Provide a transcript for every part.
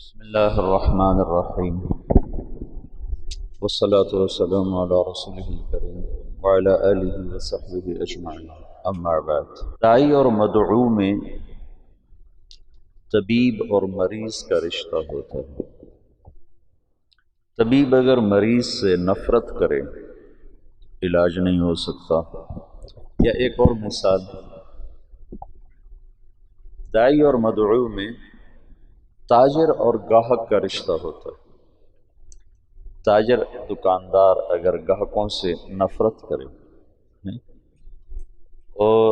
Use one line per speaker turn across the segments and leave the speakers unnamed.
بسم الله الرحمن الرحيم والصلاة والسلام على رسوله الكريم وعلى آله وصحبه أجمعين أما بعد داعی اور مدعو میں طبیب اور مریض کا رشتہ ہوتا ہے۔ طبیب اگر مریض سے نفرت کرے علاج نہیں ہو سکتا۔ یا ایک اور مثال، داعی اور مدعو میں تاجر اور گاہک کا رشتہ ہوتا ہے۔ تاجر دکاندار اگر گاہکوں سے نفرت کرے اور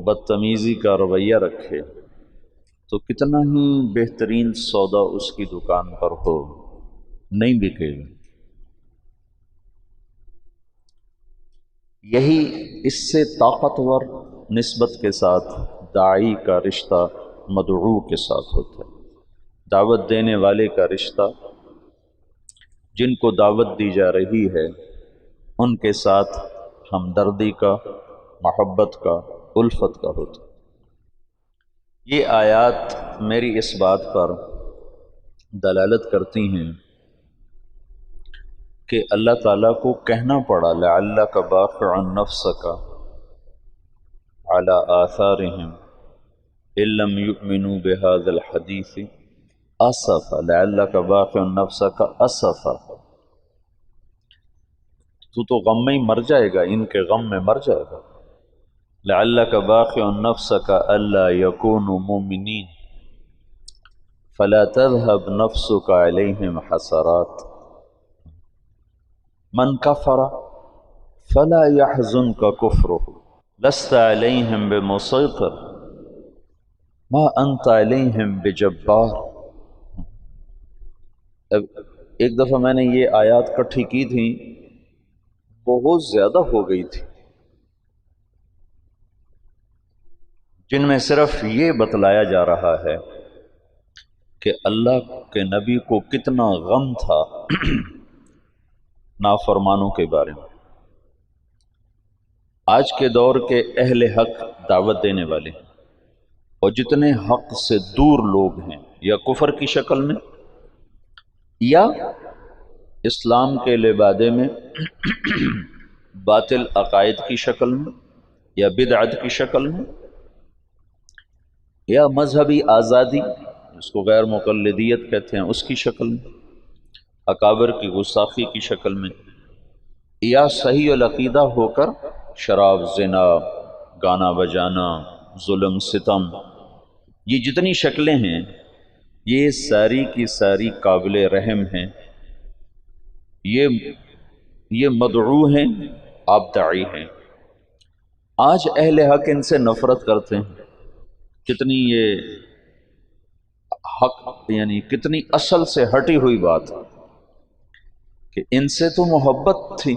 بدتمیزی کا رویہ رکھے تو کتنا ہی بہترین سودا اس کی دکان پر ہو نہیں بکے گا۔ یہی اس سے طاقتور نسبت کے ساتھ داعی کا رشتہ مدعو کے ساتھ ہوتا ہے۔ دعوت دینے والے کا رشتہ جن کو دعوت دی جا رہی ہے ان کے ساتھ ہمدردی کا، محبت کا، الفت کا ہوتا ہے۔ یہ آیات میری اس بات پر دلالت کرتی ہیں کہ اللہ تعالیٰ کو کہنا پڑا لعلک باخع نفسک علی آثارہم ان لم یؤمنوا بہذا الحدیث اسفا، لعلک باخع نفسک اسفا، تو غم میں ہی مر جائے گا، ان کے غم میں مر جائے گا۔ لعلک باخع نفسک الا یکونوا مؤمنین فلا تذهب نفسک علیہم حسرات من کفر فلا يحزنک کفرہ لست علیہم بمسیطر ما انت علیہم بجبار۔ ایک دفعہ میں نے یہ آیات کٹھی کی تھی، بہت زیادہ ہو گئی تھی، جن میں صرف یہ بتلایا جا رہا ہے کہ اللہ کے نبی کو کتنا غم تھا نافرمانوں کے بارے میں۔ آج کے دور کے اہل حق دعوت دینے والے اور جتنے حق سے دور لوگ ہیں، یا کفر کی شکل میں یا اسلام کے لبادے میں باطل عقائد کی شکل میں یا بدعت کی شکل میں یا مذہبی آزادی جس کو غیر مقلدیت کہتے ہیں اس کی شکل میں، اکابر کی گستاخی کی شکل میں، یا صحیح العقیدہ ہو کر شراب، زنا، گانا بجانا، ظلم، ستم، یہ جتنی شکلیں ہیں یہ ساری کی ساری قابل رحم ہیں۔ یہ مدعو ہیں، آپ داعی ہیں۔ آج اہل حق ان سے نفرت کرتے ہیں۔ کتنی یہ حق، یعنی کتنی اصل سے ہٹی ہوئی بات کہ ان سے تو محبت تھی۔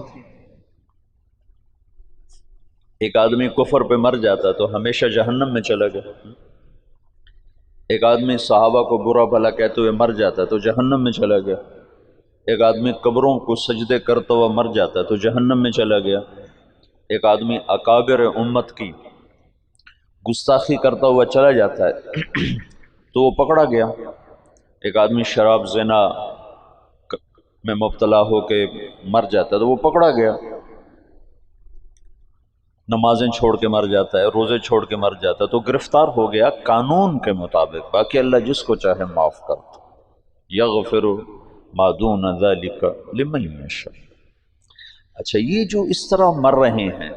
ایک آدمی کفر پہ مر جاتا تو ہمیشہ جہنم میں چلا گیا، ایک آدمی صحابہ کو برا بھلا کہتے ہوئے مر جاتا تو جہنم میں چلا گیا، ایک آدمی قبروں کو سجدے کرتا ہوا مر جاتا تو جہنم میں چلا گیا، ایک آدمی اکابر امت کی گستاخی کرتا ہوا چلا جاتا ہے تو وہ پکڑا گیا، ایک آدمی شراب، زنا میں مبتلا ہو کے مر جاتا ہے تو وہ پکڑا گیا، نمازیں چھوڑ کے مر جاتا ہے، روزے چھوڑ کے مر جاتا ہے تو گرفتار ہو گیا قانون کے مطابق۔ باقی اللہ جس کو چاہے معاف کرتا، یغفر ما دون ذلک لمن یشاء۔ اچھا، یہ جو اس طرح مر رہے ہیں،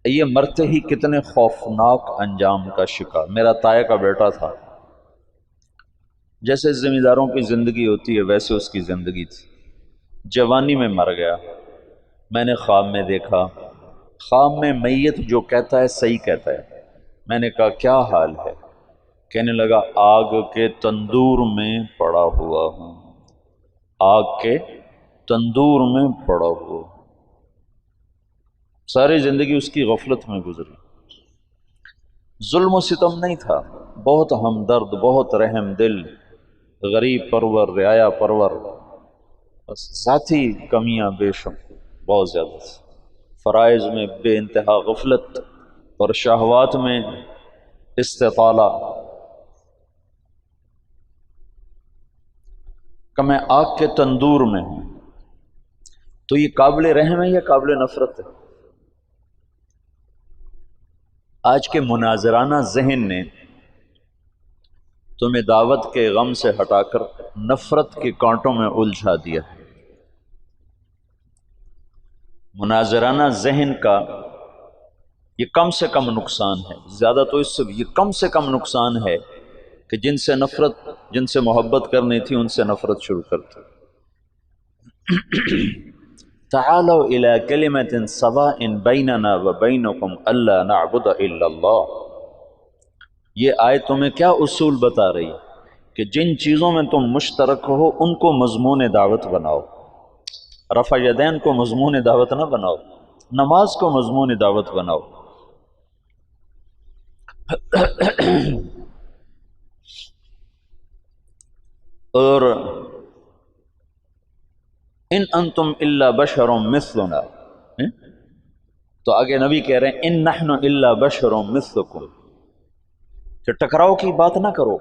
یہ مرتے ہی کتنے خوفناک انجام کا شکار۔ میرا تایا کا بیٹا تھا، جیسے ذمہ داروں کی زندگی ہوتی ہے ویسے اس کی زندگی تھی، جوانی میں مر گیا۔ میں نے خواب میں دیکھا، خواب میں میت جو کہتا ہے صحیح کہتا ہے۔ میں نے کہا کیا حال ہے؟ کہنے لگا آگ کے تندور میں پڑا ہوا ہوں، آگ کے تندور میں پڑا ہوا۔ ساری زندگی اس کی غفلت میں گزری، ظلم و ستم نہیں تھا، بہت ہمدرد، بہت رحم دل، غریب پرور، رعایا پرور، بس ذاتی کمیاں بے شمار بہت زیادہ تھی، فرائض میں بے انتہا غفلت اور شہوات میں استطالہ۔ کہ میں آگ کے تندور میں ہوں، تو یہ قابل رحم ہے یا قابل نفرت ہے؟ آج کے مناظرانہ ذہن نے تمہیں دعوت کے غم سے ہٹا کر نفرت کے کانٹوں میں الجھا دیا ہے۔ مناظرانہ ذہن کا یہ کم سے کم نقصان ہے، زیادہ تو اس سے یہ کم سے کم نقصان ہے کہ جن سے محبت کرنی تھی ان سے نفرت شروع کرتے۔ تعالوا الى کلمۃ سواء بیننا وبینکم الا نعبد الا اللہ، یہ آیت تمہیں کیا اصول بتا رہی ہے کہ جن چیزوں میں تم مشترک ہو ان کو مضمون دعوت بناؤ۔ رفع یدین کو مضمون دعوت نہ بناؤ، نماز کو مضمون دعوت بناؤ۔ اور ان انتم الا بشر مثلنا، تو آگے نبی کہہ رہے ہیں ان نحن الا بشر مثلکم، کہ ٹکراؤ کی بات نہ کرو،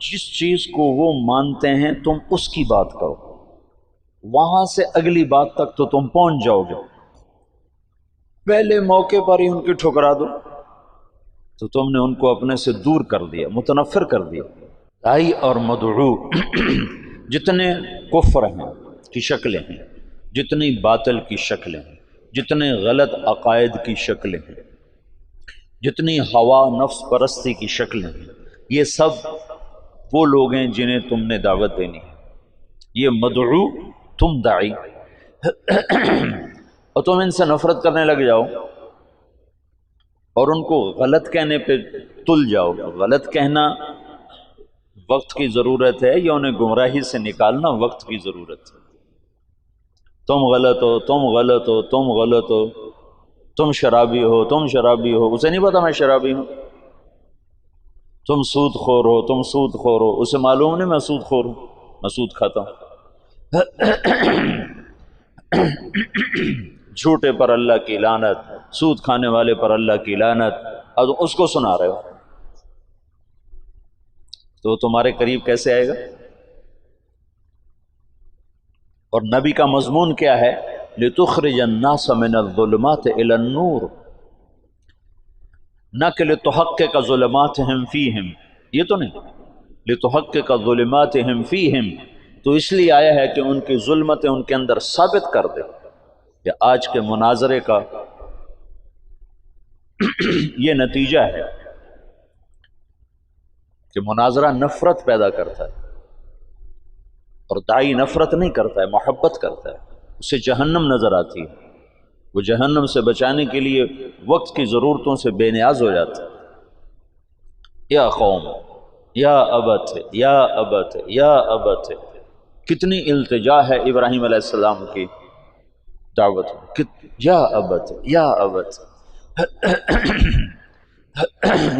جس چیز کو وہ مانتے ہیں تم اس کی بات کرو، وہاں سے اگلی بات تک تو تم پہنچ جاؤ گے، پہلے موقع پر ہی ان کی ٹھکرا دو تو تم نے ان کو اپنے سے دور کر دیا، متنفر کر دیا۔ داعی اور مدعو جتنے کفر ہیں کی شکلیں ہیں، جتنی باطل کی شکلیں ہیں، جتنے غلط عقائد کی شکلیں ہیں، جتنی ہوا نفس پرستی کی شکلیں ہیں، یہ سب وہ لوگ ہیں جنہیں تم نے دعوت دینی ہے۔ یہ مدعو، تم داعی، اور تم ان سے نفرت کرنے لگ جاؤ اور ان کو غلط کہنے پہ تل جاؤ۔ غلط کہنا وقت کی ضرورت ہے یا انہیں گمراہی سے نکالنا وقت کی ضرورت ہے؟ تم غلط ہو، تم غلط ہو، تم غلط ہو، تم شرابی ہو، تم شرابی ہو، اسے نہیں پتا میں شرابی ہوں۔ تم سود خور ہو، تم سود خور ہو، اسے معلوم نہیں میں سود خور ہوں، میں سود کھاتا ہوں۔ جھوٹے پر اللہ کی لعنت، سود کھانے والے پر اللہ کی لعنت، اور اس کو سنا رہے ہو تو تمہارے قریب کیسے آئے گا؟ اور نبی کا مضمون کیا ہے؟ لِتُخْرِجَ النَّاسَ مِنَ الظُّلُمَاتِ إِلَى النُّورِ، نہ کہ لِتُحَقِّقَ ظُلُمَاتِهِمْ فِيهِمْ، یہ تو نہیں، لِتُحَقِّقَ ظُلُمَاتِهِمْ فِيهِمْ، تو اس لیے آیا ہے کہ ان کی ظلمتیں ان کے اندر ثابت کر دے۔ کہ آج کے مناظرے کا یہ نتیجہ ہے کہ مناظرہ نفرت پیدا کرتا ہے، اور داعی نفرت نہیں کرتا ہے، محبت کرتا ہے، اسے جہنم نظر آتی ہے، وہ جہنم سے بچانے کے لیے وقت کی ضرورتوں سے بے نیاز ہو جاتا ہے۔ یا قوم، یا ابت، یا ابت، یا ابت، کتنی التجا ہے ابراہیم علیہ السلام کی دعوت، یا ابت، یا ابت،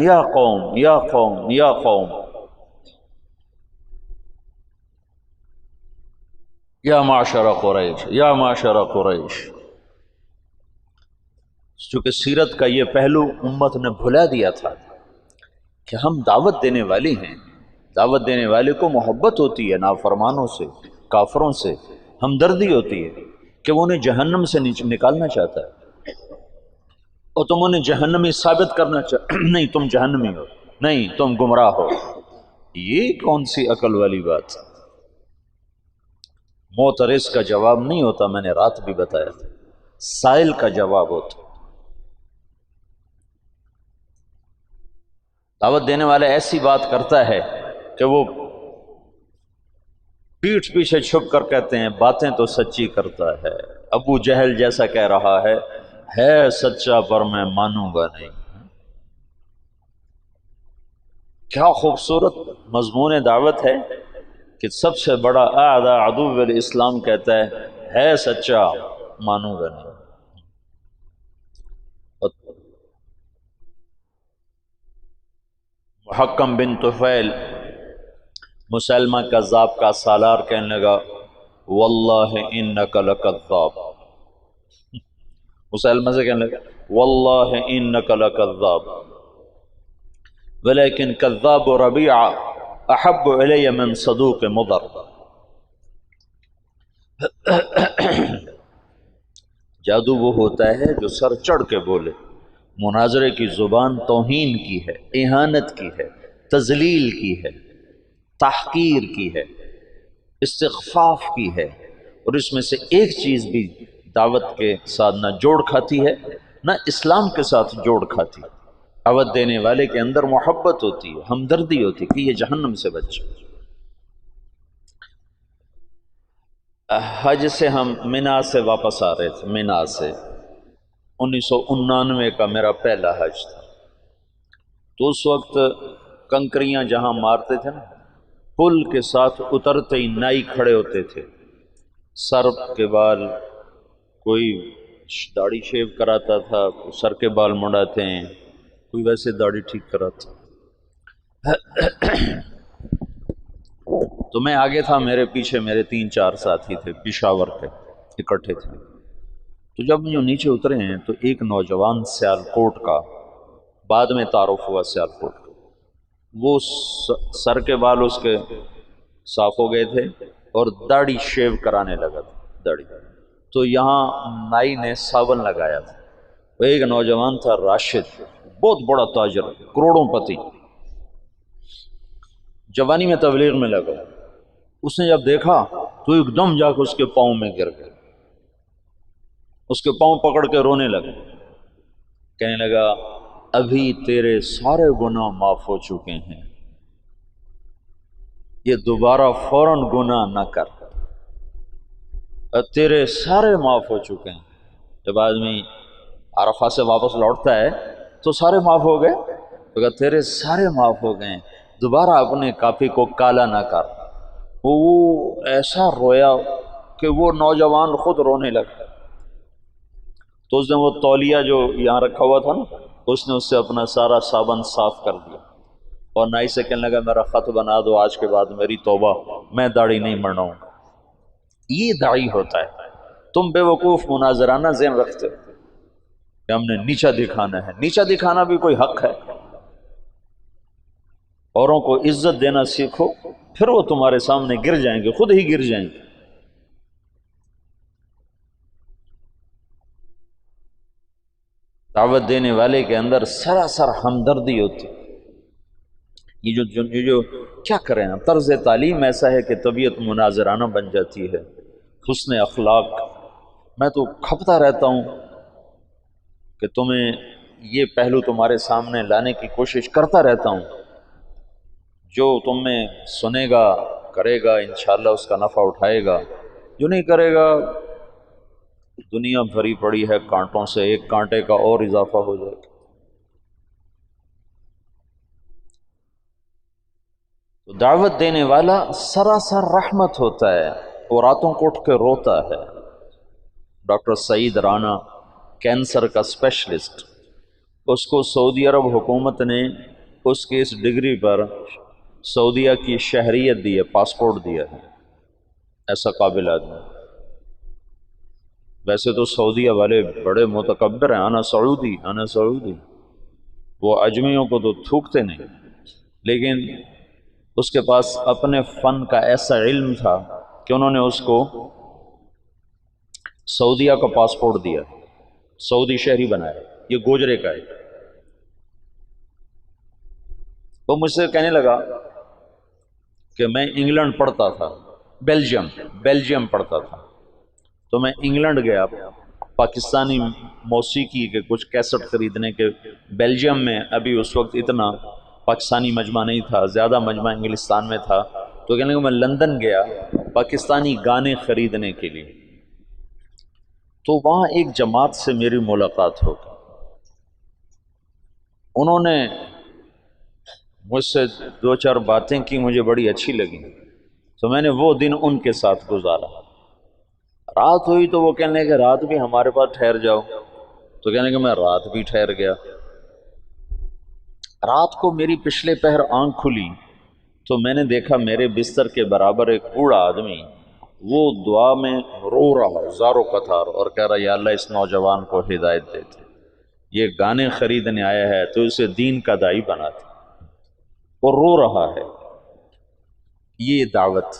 یا قوم، یا قوم، یا قوم، یا معشر قریش، یا معشر قریش۔ چونکہ سیرت کا یہ پہلو امت نے بھلا دیا تھا کہ ہم دعوت دینے والے ہیں، دعوت دینے والے کو محبت ہوتی ہے نافرمانوں سے، کافروں سے ہمدردی ہوتی ہے کہ وہ انہیں جہنم سے نکالنا چاہتا ہے، اور تم انہیں جہنمی ثابت کرنا نہیں تم جہنمی ہو، نہیں تم گمراہ ہو۔ یہ کون سی عقل والی بات؟ معترض کا جواب نہیں ہوتا، میں نے رات بھی بتایا تھا، سائل کا جواب ہوتا۔ دعوت دینے والا ایسی بات کرتا ہے کہ وہ پیٹھ پیچھے چھپ کر کہتے ہیں باتیں تو سچی کرتا ہے، ابو جہل جیسا کہہ رہا ہے سچا پر میں مانوں گا نہیں۔ کیا خوبصورت مضمون دعوت ہے کہ سب سے بڑا اعداء عدو الاسلام کہتا ہے سچا، مانوں گا نہیں۔ محکم بن طفیل مسلمہ کذاب کا سالار کہنے لگا واللہ انک لکذاب، مسلمہ سے کہنے لگا واللہ انک لکذاب ولیکن کذاب ربیعہ احب الی من صدوق مضر، جادو وہ ہوتا ہے جو سر چڑھ کے بولے. مناظرے کی زبان توہین کی ہے، اہانت کی ہے، تذلیل کی ہے، تحقیر کی ہے، استخفاف کی ہے. اور اس میں سے ایک چیز بھی دعوت کے ساتھ نہ جوڑ کھاتی ہے نہ اسلام کے ساتھ جوڑ کھاتی. دعوت دینے والے کے اندر محبت ہوتی ہے، ہمدردی ہوتی ہے کہ یہ جہنم سے بچے. حج سے ہم مینا سے واپس آ رہے تھے. مینا سے 1999 کا میرا پہلا حج تھا. تو اس وقت کنکریاں جہاں مارتے تھے نا، پل کے ساتھ اترتے ہی نائی کھڑے ہوتے تھے، سر کے بال، کوئی داڑھی شیو کراتا تھا، سر کے بال منڈاتے ہیں، کوئی ویسے داڑھی ٹھیک کراتا. تو میں آگے تھا، میرے پیچھے میرے 3-4 ساتھی تھے پشاور کے، اکٹھے تھے. تو جب جو نیچے اترے ہیں تو ایک نوجوان سیالکوٹ کا، بعد میں تعارف ہوا سیالکوٹ کا، وہ سر کے بال اس کے صاف ہو گئے تھے اور داڑھی شیو کرانے لگا تھا. داڑھی تو یہاں نائی نے صابن لگایا تھا. وہ ایک نوجوان تھا راشد، بہت بڑا تاجر، کروڑوں پتی، جوانی میں تبلیغ میں لگا. اس نے جب دیکھا تو ایک دم جا کے اس کے پاؤں میں گر گیا، اس کے پاؤں پکڑ کے رونے لگا، کہنے لگا ابھی تیرے سارے گناہ معاف ہو چکے ہیں، یہ دوبارہ فوراً گناہ نہ کر، تیرے سارے معاف ہو چکے ہیں. جب آدمی عرفہ سے واپس لوٹتا ہے تو سارے معاف ہو گئے، تو کہا تیرے سارے معاف ہو گئے، دوبارہ اپنے کافی کو کالا نہ کر. وہ ایسا رویا کہ وہ نوجوان خود رونے لگا. تو اس نے وہ تولیہ جو یہاں رکھا ہوا تھا نا، اس نے اس سے اپنا سارا صابن صاف کر دیا اور نائی سے کہنے لگا میرا خط بنا دو، آج کے بعد میری توبہ، میں داڑھی نہیں منڈاؤں. یہ داعی ہوتا ہے. تم بے وقوف مناظرانہ ذہن رکھتے ہو کہ ہم نے نیچا دکھانا ہے. نیچا دکھانا بھی کوئی حق ہے؟ اوروں کو عزت دینا سیکھو، پھر وہ تمہارے سامنے گر جائیں گے، خود ہی گر جائیں گے. دعوت دینے والے کے اندر سراسر ہمدردی ہوتی. یہ جو کیا کریں نا، طرز تعلیم ایسا ہے کہ طبیعت مناظرانہ بن جاتی ہے، حسن اخلاق. میں تو کھپتا رہتا ہوں کہ تمہیں یہ پہلو تمہارے سامنے لانے کی کوشش کرتا رہتا ہوں. جو تم میں سنے گا، کرے گا، انشاءاللہ اس کا نفع اٹھائے گا. جو نہیں کرے گا، دنیا بھری پڑی ہے کانٹوں سے، ایک کانٹے کا اور اضافہ ہو جائے گا. تو دعوت دینے والا سراسر رحمت ہوتا ہے، اور راتوں کو اٹھ کے روتا ہے. ڈاکٹر سعید رانا، کینسر کا اسپیشلسٹ، اس کو سعودی عرب حکومت نے اس کی اس ڈگری پر سعودیہ کی شہریت دی ہے، پاسپورٹ دیا ہے. ایسا قابل آدمی. ویسے تو سعودیہ والے بڑے متکبر ہیں، انا سعودی انا سعودی، وہ اجمیوں کو تو تھوکتے نہیں، لیکن اس کے پاس اپنے فن کا ایسا علم تھا کہ انہوں نے اس کو سعودیہ کا پاسپورٹ دیا، سعودی شہری بنایا. یہ گوجرے کا ہے. وہ مجھ سے کہنے لگا کہ میں انگلینڈ پڑھتا تھا، بیلجیم پڑھتا تھا، تو میں انگلینڈ گیا پاکستانی موسیقی کے کچھ کیسٹ خریدنے کے. بیلجیم میں ابھی اس وقت اتنا پاکستانی مجمع نہیں تھا، زیادہ مجمع انگلستان میں تھا. تو کہنے لگا میں لندن گیا پاکستانی گانے خریدنے کے لیے. تو وہاں ایک جماعت سے میری ملاقات ہو گئی. انہوں نے مجھ سے 2-4 باتیں کی، مجھے بڑی اچھی لگی، تو میں نے وہ دن ان کے ساتھ گزارا. رات ہوئی تو وہ کہنے کہ رات بھی ہمارے پاس ٹھہر جاؤ. تو کہنے کہ میں رات بھی ٹھہر گیا. رات کو میری پچھلے پہر آنکھ کھلی تو میں نے دیکھا میرے بستر کے برابر ایک بوڑھا آدمی، وہ دعا میں رو رہا زارو قطار، اور کہہ رہا یا اللہ اس نوجوان کو ہدایت دیتے، یہ گانے خریدنے آیا ہے تو اسے دین کا داعی بناتے، اور رو رہا ہے. یہ دعوت.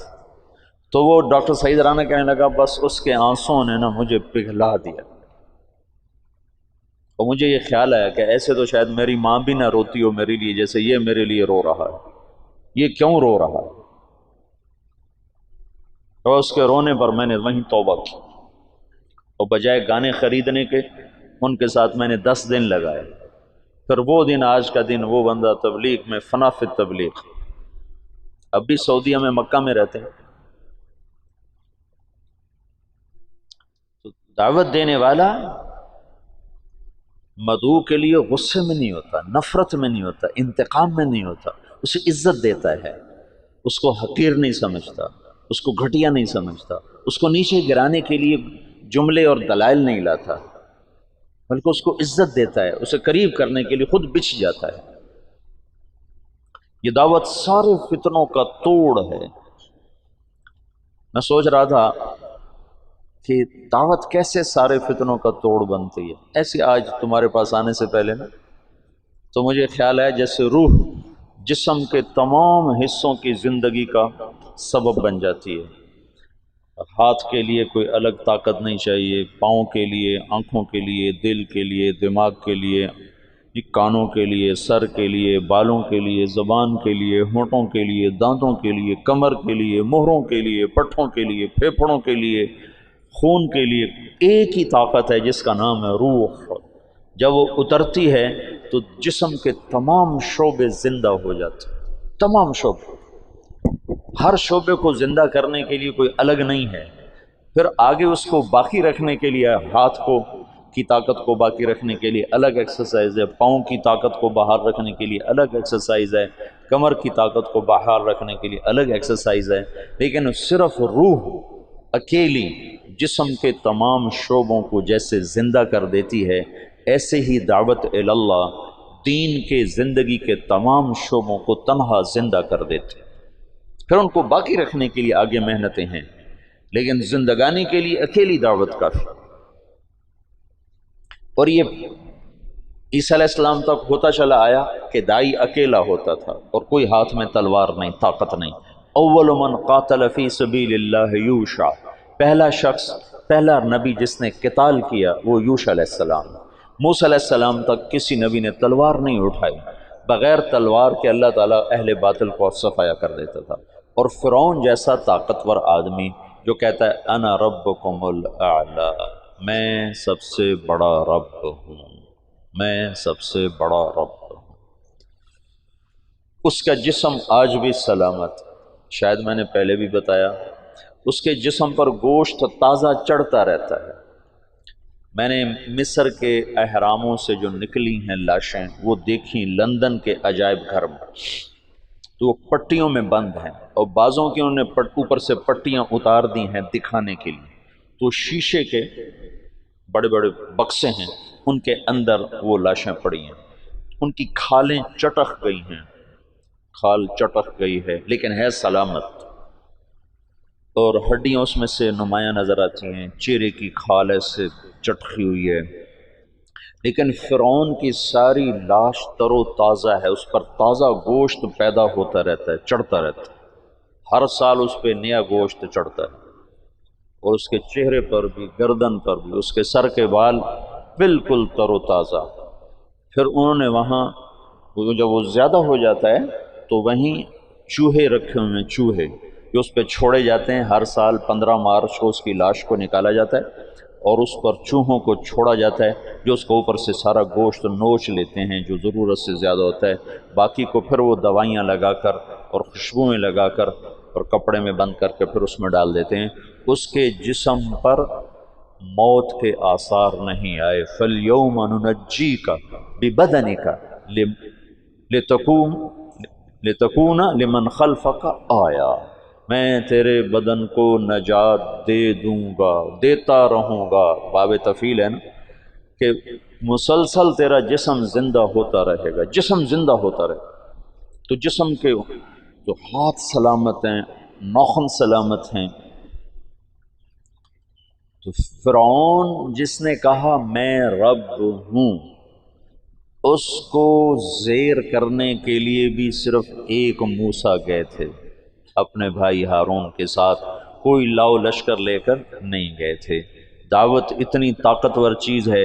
تو وہ ڈاکٹر سعید رانا کہنے لگا بس اس کے آنسوں نے نا مجھے پگھلا دیا، اور مجھے یہ خیال آیا کہ ایسے تو شاید میری ماں بھی نہ روتی ہو میرے لیے جیسے یہ میرے لیے رو رہا ہے، یہ کیوں رو رہا ہے؟ اور اس کے رونے پر میں نے وہیں توبہ کی، اور بجائے گانے خریدنے کے ان کے ساتھ میں نے 10 دن لگائے۔ پھر وہ دن آج کا دن، وہ بندہ تبلیغ میں فنا فی تبلیغ، اب بھی سعودیہ میں مکہ میں رہتے ہیں۔ تو دعوت دینے والا مدعو کے لیے غصے میں نہیں ہوتا، نفرت میں نہیں ہوتا، انتقام میں نہیں ہوتا، اسے عزت دیتا ہے، اس کو حقیر نہیں سمجھتا، اس کو گھٹیا نہیں سمجھتا، اس کو نیچے گرانے کے لیے جملے اور دلائل نہیں لاتا، بلکہ اس کو عزت دیتا ہے، اسے قریب کرنے کے لیے خود بچھ جاتا ہے۔ یہ دعوت سارے فتنوں کا توڑ ہے۔ میں سوچ رہا تھا کہ دعوت کیسے سارے فتنوں کا توڑ بنتی ہے۔ ایسے آج تمہارے پاس آنے سے پہلے نا تو مجھے خیال ہے جیسے روح جسم کے تمام حصوں کی زندگی کا سبب بن جاتی ہے۔ ہاتھ کے لیے کوئی الگ طاقت نہیں چاہیے، پاؤں کے لیے، آنکھوں کے لیے، دل کے لیے، دماغ کے لیے، کانوں کے لیے، سر کے لیے، بالوں کے لیے، زبان کے لیے، ہونٹوں کے لیے، دانتوں کے لیے، کمر کے لیے، مہروں کے لیے، پٹھوں کے لیے، پھیپھڑوں کے لیے، خون کے لیے۔ ایک ہی طاقت ہے جس کا نام ہے روح۔ جب وہ اترتی ہے تو جسم کے تمام شعبے زندہ ہو جاتے ہیں، تمام شعبے۔ ہر شعبے کو زندہ کرنے کے لیے کوئی الگ نہیں ہے۔ پھر آگے اس کو باقی رکھنے کے لیے ہاتھ کی طاقت کو باقی رکھنے کے لیے الگ ایکسرسائز ہے، پاؤں کی طاقت کو باہر رکھنے کے لیے الگ ایکسرسائز ہے، کمر کی طاقت کو باہر رکھنے کے لیے الگ ایکسرسائز ہے، لیکن صرف روح اکیلی جسم کے تمام شعبوں کو جیسے زندہ کر دیتی ہے، ایسے ہی دعوت اللہ دین کے زندگی کے تمام شعبوں کو تنہا زندہ کر دیتی ہے۔ پھر ان کو باقی رکھنے کے لیے آگے محنتیں ہیں، لیکن زندگانی کے لیے اکیلی دعوت کافی۔ اور یہ عیسیٰ علیہ السلام تک ہوتا چلا آیا کہ دائی اکیلا ہوتا تھا اور کوئی ہاتھ میں تلوار نہیں، طاقت نہیں۔ اول من قاتل فی سبیل اللہ یوشع، پہلا شخص، پہلا نبی جس نے قتال کیا وہ یوشع علیہ السلام۔ موسیٰ علیہ السلام تک کسی نبی نے تلوار نہیں اٹھائی، بغیر تلوار کے اللہ تعالیٰ اہل باطل کو صفایا کر دیتا تھا۔ اور فرعون جیسا طاقتور آدمی جو کہتا ہے انا ربکم الاعلی، میں سب سے بڑا رب ہوں، میں سب سے بڑا رب ہوں، اس کا جسم آج بھی سلامت، شاید میں نے پہلے بھی بتایا، اس کے جسم پر گوشت تازہ چڑھتا رہتا ہے۔ میں نے مصر کے اہراموں سے جو نکلی ہیں لاشیں وہ دیکھیں لندن کے عجائب گھر میں، تو وہ پٹیوں میں بند ہیں، اور بعضوں کی انہوں نے اوپر سے پٹیاں اتار دی ہیں دکھانے کے لیے، تو شیشے کے بڑے بڑے بکسے ہیں، ان کے اندر وہ لاشیں پڑی ہیں، ان کی کھالیں چٹک گئی ہیں، کھال چٹک گئی ہے لیکن ہے سلامت، اور ہڈیاں اس میں سے نمایاں نظر آتی ہیں، چہرے کی کھال ایسے چٹکی ہوئی ہے، لیکن فرعون کی ساری لاش تر و تازہ ہے، اس پر تازہ گوشت پیدا ہوتا رہتا ہے، چڑھتا رہتا ہے، ہر سال اس پہ نیا گوشت چڑھتا ہے، اور اس کے چہرے پر بھی، گردن پر بھی، اس کے سر کے بال بالکل تر و تازہ۔ پھر انہوں نے وہاں جب وہ زیادہ ہو جاتا ہے تو وہیں چوہے رکھے ہوئے ہیں، چوہے جو اس پہ چھوڑے جاتے ہیں، ہر سال 15 مارچ کو اس کی لاش کو نکالا جاتا ہے اور اس پر چوہوں کو چھوڑا جاتا ہے جو اس کو اوپر سے سارا گوشت نوچ لیتے ہیں جو ضرورت سے زیادہ ہوتا ہے، باقی کو پھر وہ دوائیاں لگا کر اور خوشبوئیں لگا کر اور کپڑے میں بند کر کے پھر اس میں ڈال دیتے ہیں۔ اس کے جسم پر موت کے آثار نہیں آئے۔ فَالْيَوْمَ نُنَجِّيكَ بِبَدَنِكَ لِتَكُونَ لِمَنْ خَلْفَكَ آیَةً، میں تیرے بدن کو نجات دے دوں گا، دیتا رہوں گا، باب تفعیل ہے نا، کہ مسلسل تیرا جسم زندہ ہوتا رہے گا، جسم زندہ ہوتا رہے گا۔ تو جسم کے جو ہاتھ سلامت ہیں، ناخن سلامت ہیں۔ تو فرعون جس نے کہا میں رب ہوں، اس کو زیر کرنے کے لیے بھی صرف ایک موسیٰ گئے تھے اپنے بھائی ہارون کے ساتھ، کوئی لاؤ لشکر لے کر نہیں گئے تھے۔ دعوت اتنی طاقتور چیز ہے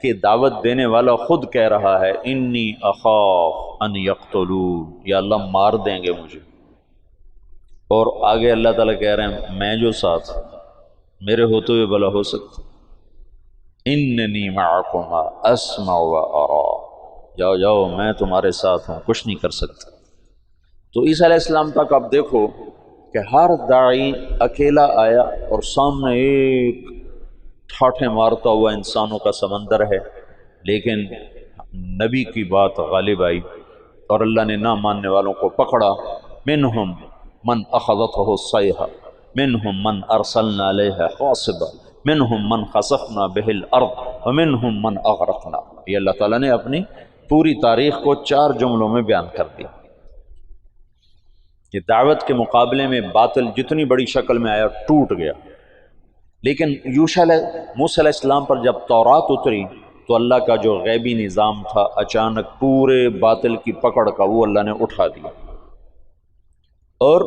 کہ دعوت دینے والا خود کہہ رہا ہے انی اخاف ان یقتلون، یا اللہ مار دیں گے مجھے، اور آگے اللہ تعالیٰ کہہ رہے ہیں میں جو ساتھ میرے ہوتے ہوئے بھلا ہو سکتا، اننی معکما اسمع و ارا، جاؤ جاؤ میں تمہارے ساتھ ہوں، کچھ نہیں کر سکتا۔ تو عیسیٰ علیہ السلام تک آپ دیکھو کہ ہر داعی اکیلا آیا اور سامنے ایک ٹھاٹھے مارتا ہوا انسانوں کا سمندر ہے، لیکن نبی کی بات غالب آئی اور اللہ نے نہ ماننے والوں کو پکڑا۔ منہم من اخذتہ الصیحہ منہم من ارسلنا علیہ حاصبا منہم من خسفنا بہ الارض ومنہم من اغرقنا۔ یہ اللہ تعالیٰ نے اپنی پوری تاریخ کو 4 جملوں میں بیان کر دیا کہ دعوت کے مقابلے میں باطل جتنی بڑی شکل میں آیا ٹوٹ گیا، لیکن موسیٰ علیہ السلام پر جب تورات اتری تو اللہ کا جو غیبی نظام تھا اچانک پورے باطل کی پکڑ کا وہ اللہ نے اٹھا دیا اور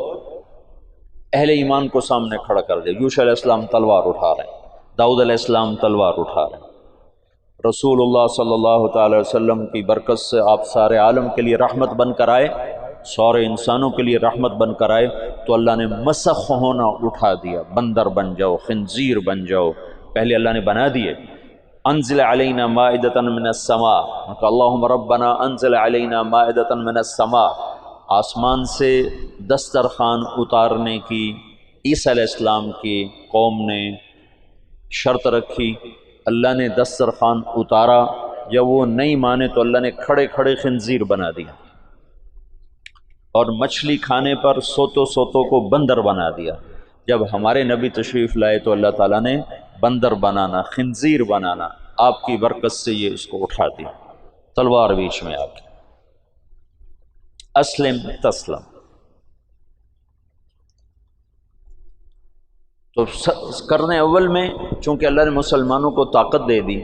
اہل ایمان کو سامنے کھڑا کر دیا۔ موسیٰ علیہ السلام تلوار اٹھا رہے ہیں، داؤد علیہ السلام تلوار اٹھا رہے ہیں، رسول اللہ صلی اللہ تعالی وسلم کی برکت سے آپ سارے عالم کے لیے رحمت بن کر آئے، سارے انسانوں کے لیے رحمت بن کر آئے، تو اللہ نے مسخ ہونا اٹھا دیا، بندر بن جاؤ، خنزیر بن جاؤ، پہلے اللہ نے بنا دیے۔ انزل علینا مائدۃ من السماء، اللہم ربنا انزل علینا مائدۃ من السماء، آسمان سے دسترخوان اتارنے کی عیسیٰ علیہ السلام کی قوم نے شرط رکھی، اللہ نے دسترخوان اتارا، جب وہ نہیں مانے تو اللہ نے کھڑے کھڑے خنزیر بنا دیا، اور مچھلی کھانے پر سوتوں کو بندر بنا دیا۔ جب ہمارے نبی تشریف لائے تو اللہ تعالیٰ نے بندر بنانا، خنزیر بنانا، آپ کی برکت سے یہ اس کو اٹھا دیا، تلوار بیچ میں آ گئی۔ اسلم تسلم۔ تو کرنے اول میں چونکہ اللہ نے مسلمانوں کو طاقت دے دی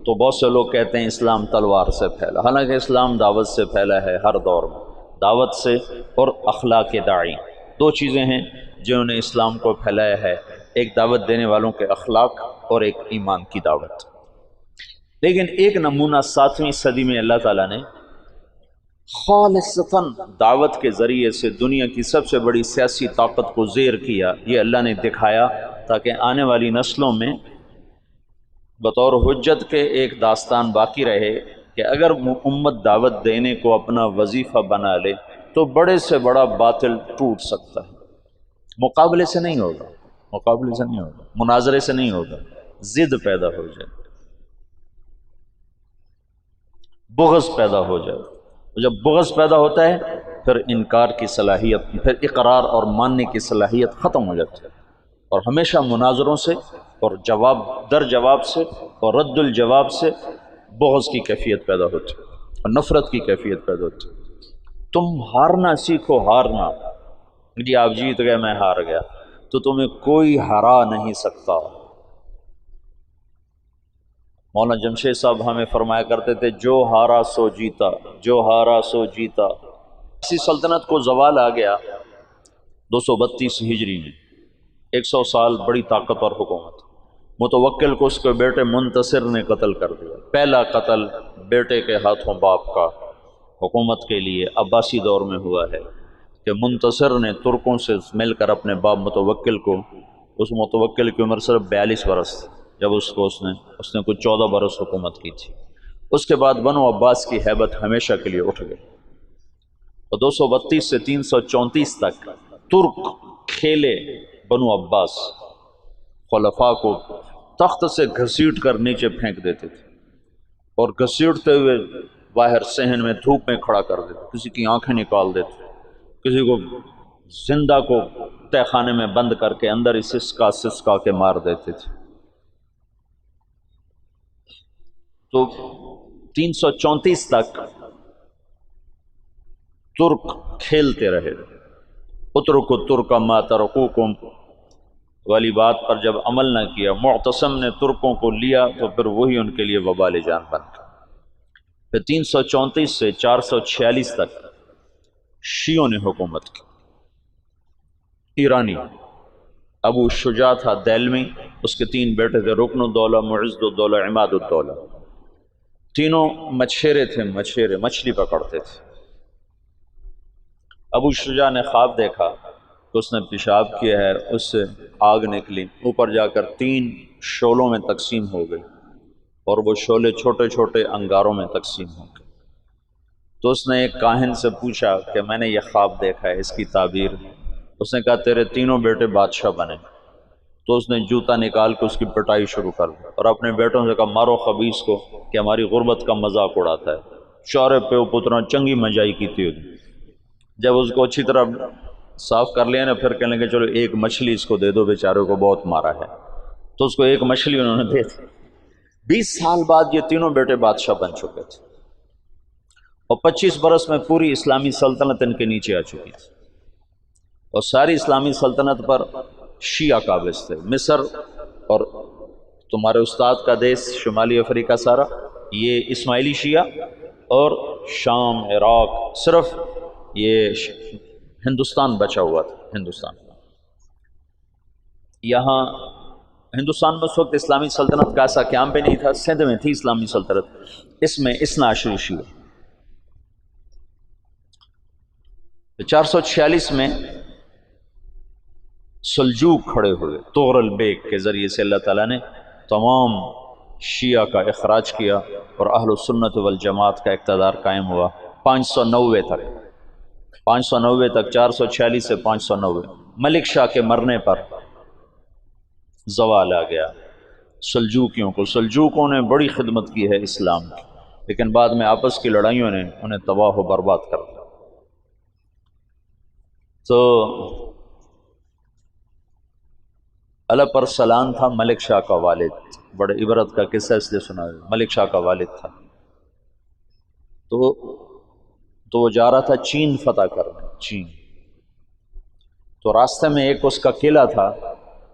تو بہت سے لوگ کہتے ہیں اسلام تلوار سے پھیلا، حالانکہ اسلام دعوت سے پھیلا ہے، ہر دور میں دعوت سے اور اخلاق داعی، 2 چیزیں ہیں جنہوں نے اسلام کو پھیلایا ہے، ایک دعوت دینے والوں کے اخلاق اور ایک ایمان کی دعوت۔ لیکن ایک نمونہ 7ویں صدی میں اللہ تعالیٰ نے خالصتاً دعوت کے ذریعے سے دنیا کی سب سے بڑی سیاسی طاقت کو زیر کیا، یہ اللہ نے دکھایا تاکہ آنے والی نسلوں میں بطور حجت کے ایک داستان باقی رہے کہ اگر امت دعوت دینے کو اپنا وظیفہ بنا لے تو بڑے سے بڑا باطل ٹوٹ سکتا ہے، مقابلے سے نہیں ہوگا، مقابلے سے نہیں ہوگا، مناظرے سے نہیں ہوگا، ضد پیدا ہو جائے، بغض پیدا ہو جائے، جب بغض پیدا ہوتا ہے پھر انکار کی صلاحیت، پھر اقرار اور ماننے کی صلاحیت ختم ہو جاتی ہے، اور ہمیشہ مناظروں سے اور جواب در جواب سے اور رد الجواب سے بغض کی کیفیت پیدا ہوتی ہے اور نفرت کی کیفیت پیدا ہوتی ہے۔ تم ہارنا سیکھو، ہارنا، جی آپ جیت گئے میں ہار گیا، تو تمہیں کوئی ہرا نہیں سکتا۔ مولانا جمشید صاحب ہمیں فرمایا کرتے تھے جو ہارا سو جیتا، جو ہارا سو جیتا۔ اسی سلطنت کو زوال آ گیا 232 ہجری میں، 100 سال بڑی طاقتور حکومت، متوکل کو اس کے بیٹے منتصر نے قتل کر دیا، پہلا قتل بیٹے کے ہاتھوں باپ کا حکومت کے لیے عباسی دور میں ہوا ہے کہ منتصر نے ترکوں سے مل کر اپنے باپ متوکل کو، اس متوکل کی عمر صرف 42 برس، جب اس نے کچھ 14 برس حکومت کی تھی، اس کے بعد بنو عباس کی ہیبت ہمیشہ کے لیے اٹھ گئی، اور 232 سے 334 تک ترک کھیلے بنو عباس، خلفاء کو تخت سے گھسیٹ کر نیچے پھینک دیتے تھے اور گھسیٹتے ہوئے باہر صحن میں دھوپ میں کھڑا کر دیتے، کسی کی آنکھیں نکال دیتے، کسی کو زندہ کو تہ خانے میں بند کر کے اندر ہی سسکا کے مار دیتے تھے۔ تو 334 تک ترک کھیلتے رہے، اترکوا الترک ما ترکوکم والی بات پر جب عمل نہ کیا، معتصم نے ترکوں کو لیا تو پھر وہی ان کے لیے وبال جان بن گیا۔ پھر 334 سے 446 تک شیعوں نے حکومت کی، ایرانی، ابو شجاع تھا دیلمی، اس کے 3 بیٹے تھے، رکن الدولہ، معز الدولہ، عماد الدولہ، تینوں مچھیرے تھے، مچھیرے مچھلی پکڑتے تھے۔ ابو شجاع نے خواب دیکھا کہ اس نے پیشاب کیا ہے، اس سے آگ نکلی، اوپر جا کر 3 شعلوں میں تقسیم ہو گئی، اور وہ شعلے چھوٹے چھوٹے انگاروں میں تقسیم ہو گئے۔ تو اس نے ایک کاہن سے پوچھا کہ میں نے یہ خواب دیکھا ہے، اس کی تعبیر۔ اس نے کہا تیرے تینوں بیٹے بادشاہ بنے۔ تو اس نے جوتا نکال کے اس کی پٹائی شروع کر دی، اور اپنے بیٹوں سے کہا مارو خبیث کو کہ ہماری غربت کا مذاق اڑاتا ہے، چارے پہ پترا چنگی منجائی کی تھی۔ جب اس کو اچھی طرح صاف کر لیا نا، پھر کہنے لگے چلو ایک مچھلی اس کو دے دو، بیچارے کو بہت مارا ہے۔ تو اس کو ایک مچھلی انہوں نے دے دی۔ 20 سال بعد یہ تینوں بیٹے بادشاہ بن چکے تھے، اور 25 برس میں پوری اسلامی سلطنت ان کے نیچے آ چکی تھی، اور ساری اسلامی سلطنت پر شیعہ قابض تھے۔ مصر اور تمہارے استاد کا دیش شمالی افریقہ سارا یہ اسماعیلی شیعہ، اور شام، عراق، صرف یہ ہندوستان بچا ہوا تھا۔ ہندوستان، یہاں ہندوستان میں اس وقت اسلامی سلطنت کا ایسا قیام بھی نہیں تھا۔ سندھ میں تھی اسلامی سلطنت، اس میں اثنا عشری شیعہ۔ 446 میں سلجوق کھڑے ہوئے، طغرل بیگ کے ذریعے سے اللہ تعالیٰ نے تمام شیعہ کا اخراج کیا، اور اہل السنت والجماعت کا اقتدار قائم ہوا 590 تک۔ 590 تک، 446 سے 590۔ ملک شاہ کے مرنے پر زوال آ گیا سلجوقیوں کو۔ سلجوقوں نے بڑی خدمت کی ہے اسلام کی، لیکن بعد میں آپس کی لڑائیوں نے انہیں تباہ و برباد کر دیا۔ تو علپ ارسلان تھا ملک شاہ کا والد، بڑے عبرت کا قصہ اس لیے سنا ہے، ملک شاہ کا والد تھا۔ تو وہ جا رہا تھا چین فتح کرنے، چین۔ تو راستے میں ایک اس کا قلعہ تھا،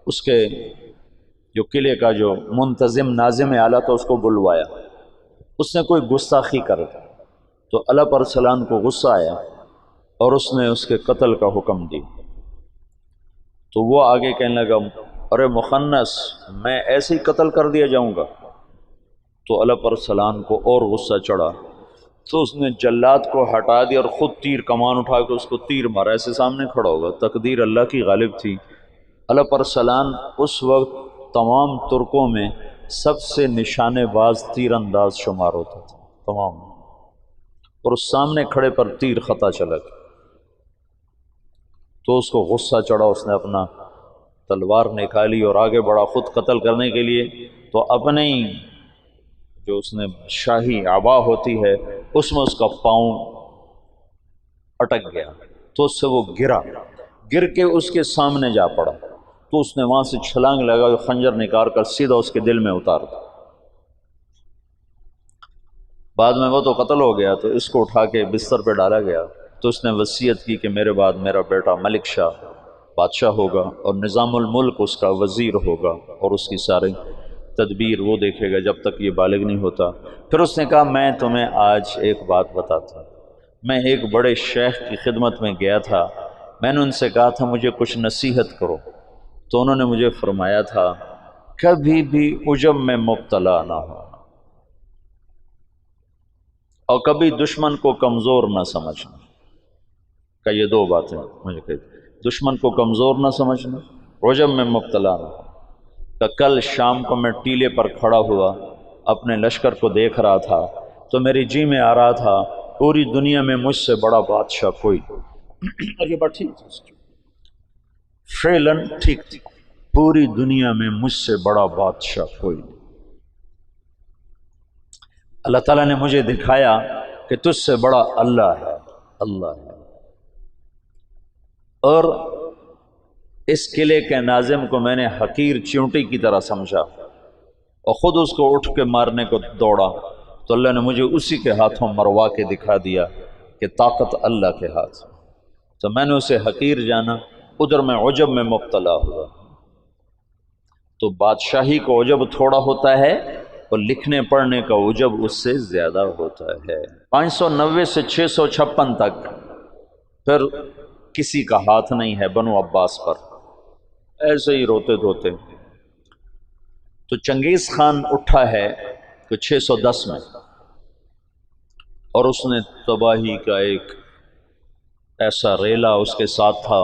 اس کے جو قلعے کا جو منتظم ناظم اعلیٰ تھا اس کو بلوایا، اس نے کوئی گستاخی کر دی، تو علپ ارسلان کو غصہ آیا اور اس نے اس کے قتل کا حکم دی۔ تو وہ آگے کہنے لگا ارے مخنث، میں ایسے ہی قتل کر دیا جاؤں گا؟ تو علپ ارسلان کو اور غصہ چڑھا، تو اس نے جلاد کو ہٹا دیا اور خود تیر کمان اٹھا کے اس کو تیر مارا، ایسے سامنے کھڑا ہوگا۔ تقدیر اللہ کی غالب تھی۔ علپ ارسلان اس وقت تمام ترکوں میں سب سے نشانے باز تیر انداز شمار ہوتا تھا تمام، اور اس سامنے کھڑے پر تیر خطا چلا گیا۔ تو اس کو غصہ چڑھا، اس نے اپنا تلوار نکالی اور آگے بڑھا خود قتل کرنے کے لیے۔ تو اپنے ہی جو اس نے شاہی عبا ہوتی ہے اس میں اس کا پاؤں اٹک گیا، تو اس سے وہ گر کے اس کے سامنے جا پڑا، تو اس نے وہاں سے چھلانگ لگا، خنجر نکال کر سیدھا اس کے دل میں اتار دیا۔ بعد میں وہ تو قتل ہو گیا، تو اس کو اٹھا کے بستر پہ ڈالا گیا۔ تو اس نے وصیت کی کہ میرے بعد میرا بیٹا ملک شاہ بادشاہ ہوگا، اور نظام الملک اس کا وزیر ہوگا، اور اس کی ساری تدبیر وہ دیکھے گا جب تک یہ بالغ نہیں ہوتا۔ پھر اس نے کہا میں تمہیں آج ایک بات بتاتا ہوں۔ میں ایک بڑے شیخ کی خدمت میں گیا تھا، میں نے ان سے کہا تھا مجھے کچھ نصیحت کرو، تو انہوں نے مجھے فرمایا تھا کبھی بھی عجب میں مبتلا نہ ہو، اور کبھی دشمن کو کمزور نہ سمجھنا۔ کہ یہ 2 باتیں مجھے کہی، دشمن کو کمزور نہ سمجھنا، عجب میں مبتلا نہ ہو۔ کہ کل شام کو میں ٹیلے پر کھڑا ہوا، اپنے لشکر کو دیکھ رہا تھا، تو میری جی میں آ رہا تھا پوری دنیا میں مجھ سے بڑا بادشاہ کوئی اور یہ بات ٹھیک تھی، فعلاً ٹھیک تھی، پوری دنیا میں مجھ سے بڑا بادشاہ کوئی نہیں۔ اللہ تعالیٰ نے مجھے دکھایا کہ تجھ سے بڑا اللہ ہے، اللہ ہے۔ اور اس قلعے کے ناظم کو میں نے حقیر چیونٹی کی طرح سمجھا، اور خود اس کو اٹھ کے مارنے کو دوڑا، تو اللہ نے مجھے اسی کے ہاتھوں مروا کے دکھا دیا کہ طاقت اللہ کے ہاتھ، تو میں نے اسے حقیر جانا، ادھر میں عجب میں مبتلا ہوا۔ تو بادشاہی کو عجب تھوڑا ہوتا ہے، اور لکھنے پڑھنے کا عجب اس سے زیادہ ہوتا ہے۔ 590 سے 656 تک پھر کسی کا ہاتھ نہیں ہے بنو عباس پر، ایسے ہی روتے دھوتے۔ تو چنگیز خان اٹھا ہے کہ 610 میں، اور اس نے تباہی کا ایک ایسا ریلا اس کے ساتھ تھا،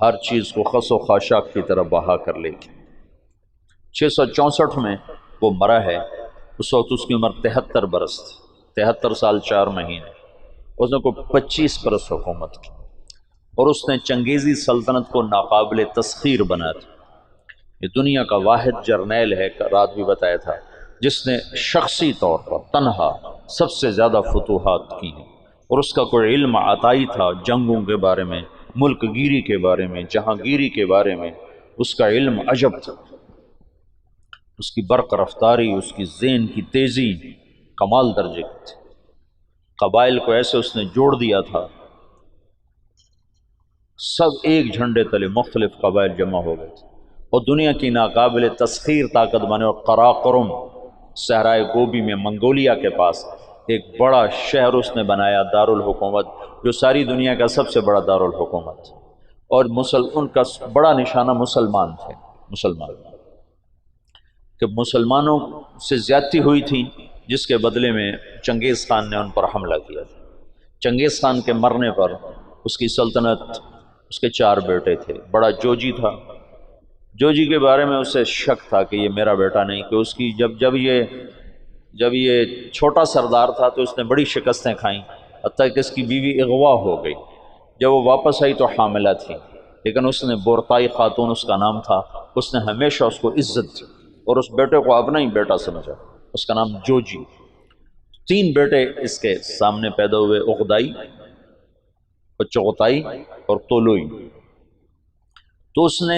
ہر چیز کو خس و خاشاک کی طرح بہا کر لے گی۔ 664 میں وہ مرا ہے، اس وقت اس کی عمر 73 برس تھی، 73 سال 4 مہینے۔ اس نے کوئی 25 برس حکومت کی، اور اس نے چنگیزی سلطنت کو ناقابل تسخیر بنا دیا۔ یہ دنیا کا واحد جرنیل ہے، رات بھی بتایا تھا، جس نے شخصی طور پر تنہا سب سے زیادہ فتوحات کی ہیں، اور اس کا کوئی علم عطائی تھا جنگوں کے بارے میں، ملک گیری کے بارے میں، جہاں گیری کے بارے میں، اس کا علم عجب تھا، اس کی برق رفتاری، اس کی ذہن کی تیزی کمال درجے کی تھی۔ قبائل کو ایسے اس نے جوڑ دیا تھا، سب ایک جھنڈے تلے مختلف قبائل جمع ہو گئے تھے، اور دنیا کی ناقابل تسخیر طاقت بنے۔ اور قراقرم صحرائے گوبی میں منگولیا کے پاس ایک بڑا شہر اس نے بنایا، دارالحکومت، جو ساری دنیا کا سب سے بڑا دارالحکومت، اور ان کا بڑا نشانہ مسلمان تھے، مسلمان، کہ مسلمانوں سے زیادتی ہوئی تھی، جس کے بدلے میں چنگیز خان نے ان پر حملہ کیا تھا۔ چنگیز خان کے مرنے پر اس کی سلطنت، اس کے 4 بیٹے تھے، بڑا جوجی تھا، جوجی کے بارے میں اسے شک تھا کہ یہ میرا بیٹا نہیں، کہ اس کی جب یہ چھوٹا سردار تھا تو اس نے بڑی شکستیں کھائیں، حتیٰ کہ اس کی بیوی اغوا ہو گئی۔ جب وہ واپس آئی تو حاملہ تھی، لیکن اس نے بورتائی خاتون اس کا نام تھا، اس نے ہمیشہ اس کو عزت دی، اور اس بیٹے کو اپنا ہی بیٹا سمجھا، اس کا نام جوجی۔ 3 بیٹے اس کے سامنے پیدا ہوئے، اغدائی اور چغتائی اور طولوئی۔ تو اس نے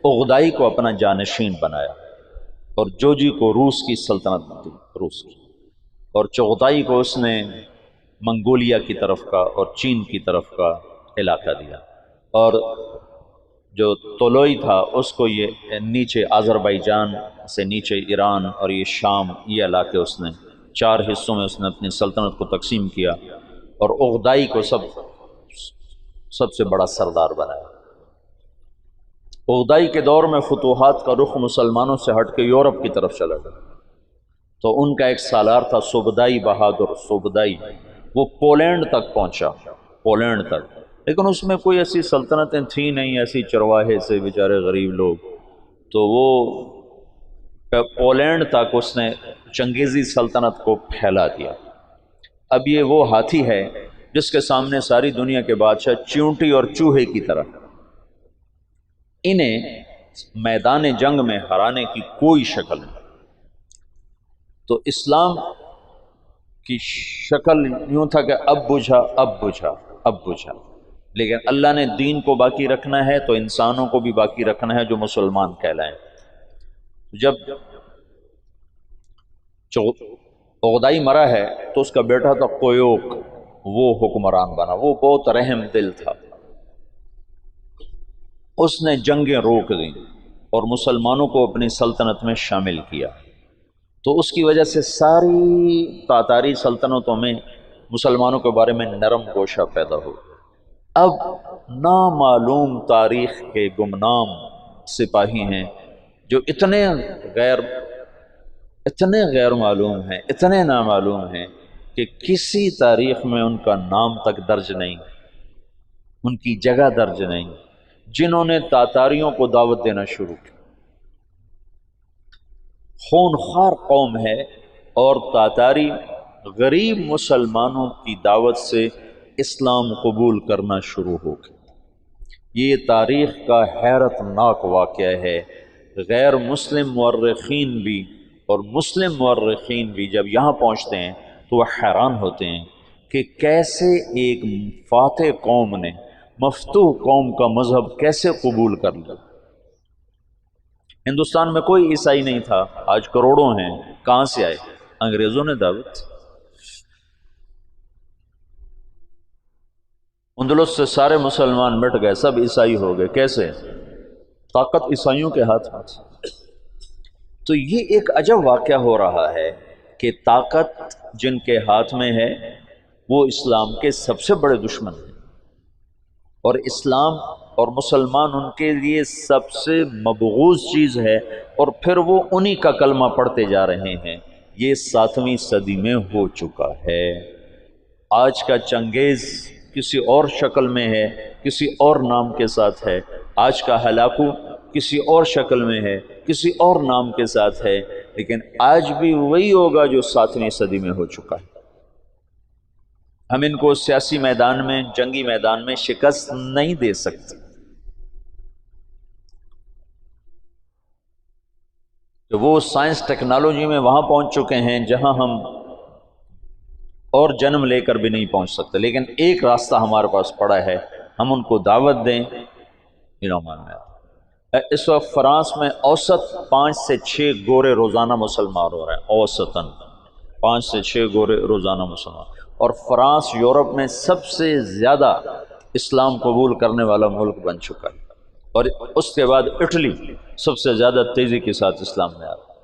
اغدائی کو اپنا جانشین بنایا، اور جوجی کو روس کی سلطنت دی، روس کی، اور چغتائی کو اس نے منگولیا کی طرف کا اور چین کی طرف کا علاقہ دیا، اور جو طولوئی تھا اس کو یہ نیچے آذربائیجان سے نیچے ایران اور یہ شام، یہ علاقے اس نے 4 حصوں میں اس نے اپنی سلطنت کو تقسیم کیا، اور اغدائی کو سب سے بڑا سردار بنایا۔ اغدائی کے دور میں فتوحات کا رخ مسلمانوں سے ہٹ کے یورپ کی طرف چلا گیا، تو ان کا ایک سالار تھا سوبدائی بہادر، سوبدائی، وہ پولینڈ تک پہنچا، پولینڈ تک، لیکن اس میں کوئی ایسی سلطنتیں تھیں نہیں، ایسی چرواہے سے بیچارے غریب لوگ، تو وہ پولینڈ تک اس نے چنگیزی سلطنت کو پھیلا دیا۔ اب یہ وہ ہاتھی ہے جس کے سامنے ساری دنیا کے بادشاہ چیونٹی اور چوہے کی طرح، انہیں میدان جنگ میں ہرانے کی کوئی شکل نہیں۔ تو اسلام کی شکل یوں تھا کہ اب بجھا، اب بجھا، اب بجھا، لیکن اللہ نے دین کو باقی رکھنا ہے تو انسانوں کو بھی باقی رکھنا ہے جو مسلمان کہلائیں۔ جب اغدائی مرا ہے تو اس کا بیٹا تھا قیوق، وہ حکمران بنا، وہ بہت رحم دل تھا، اس نے جنگیں روک دیں اور مسلمانوں کو اپنی سلطنت میں شامل کیا، تو اس کی وجہ سے ساری تاتاری سلطنتوں میں مسلمانوں کے بارے میں نرم گوشہ پیدا ہو۔ اب نامعلوم تاریخ کے گمنام سپاہی ہیں جو اتنے غیر معلوم ہیں، اتنے نامعلوم ہیں کہ کسی تاریخ میں ان کا نام تک درج نہیں، ان کی جگہ درج نہیں، جنہوں نے تاتاریوں کو دعوت دینا شروع کی۔ خونخوار قوم ہے، اور تاتاری غریب مسلمانوں کی دعوت سے اسلام قبول کرنا شروع ہو گئے۔ یہ تاریخ کا حیرت ناک واقعہ ہے۔ غیر مسلم مورخین بھی اور مسلم مورخین بھی جب یہاں پہنچتے ہیں تو وہ حیران ہوتے ہیں کہ کیسے ایک فاتح قوم نے مفتوح قوم کا مذہب کیسے قبول کر لیا۔ ہندوستان میں کوئی عیسائی نہیں تھا، آج کروڑوں ہیں، کہاں سے آئے؟ انگریزوں نے دعوت۔ اندلس سے سارے مسلمان مٹ گئے، سب عیسائی ہو گئے، کیسے؟ طاقت عیسائیوں کے ہاتھ میں تھی۔ تو یہ ایک عجب واقعہ ہو رہا ہے کہ طاقت جن کے ہاتھ میں ہے وہ اسلام کے سب سے بڑے دشمن ہیں، اور اسلام اور مسلمان ان کے لیے سب سے مبغوض چیز ہے، اور پھر وہ انہی کا کلمہ پڑھتے جا رہے ہیں۔ یہ 7ویں صدی میں ہو چکا ہے۔ آج کا چنگیز کسی اور شکل میں ہے، کسی اور نام کے ساتھ ہے۔ آج کا ہلاکو کسی اور شکل میں ہے، کسی اور نام کے ساتھ ہے، لیکن آج بھی وہی ہوگا جو 7ویں صدی میں ہو چکا ہے۔ ہم ان کو سیاسی میدان میں، جنگی میدان میں شکست نہیں دے سکتے۔ تو وہ سائنس ٹیکنالوجی میں وہاں پہنچ چکے ہیں جہاں ہم اور جنم لے کر بھی نہیں پہنچ سکتے، لیکن ایک راستہ ہمارے پاس پڑا ہے، ہم ان کو دعوت دیں۔ اس وقت فرانس میں اوسط 5 سے 6 گورے روزانہ مسلمان ہو رہے ہیں، اوسطاً 5 سے 6 گورے روزانہ مسلمان، اور فرانس یورپ میں سب سے زیادہ اسلام قبول کرنے والا ملک بن چکا ہے، اور اس کے بعد اٹلی سب سے زیادہ تیزی کے ساتھ اسلام میں آ رہا ہے،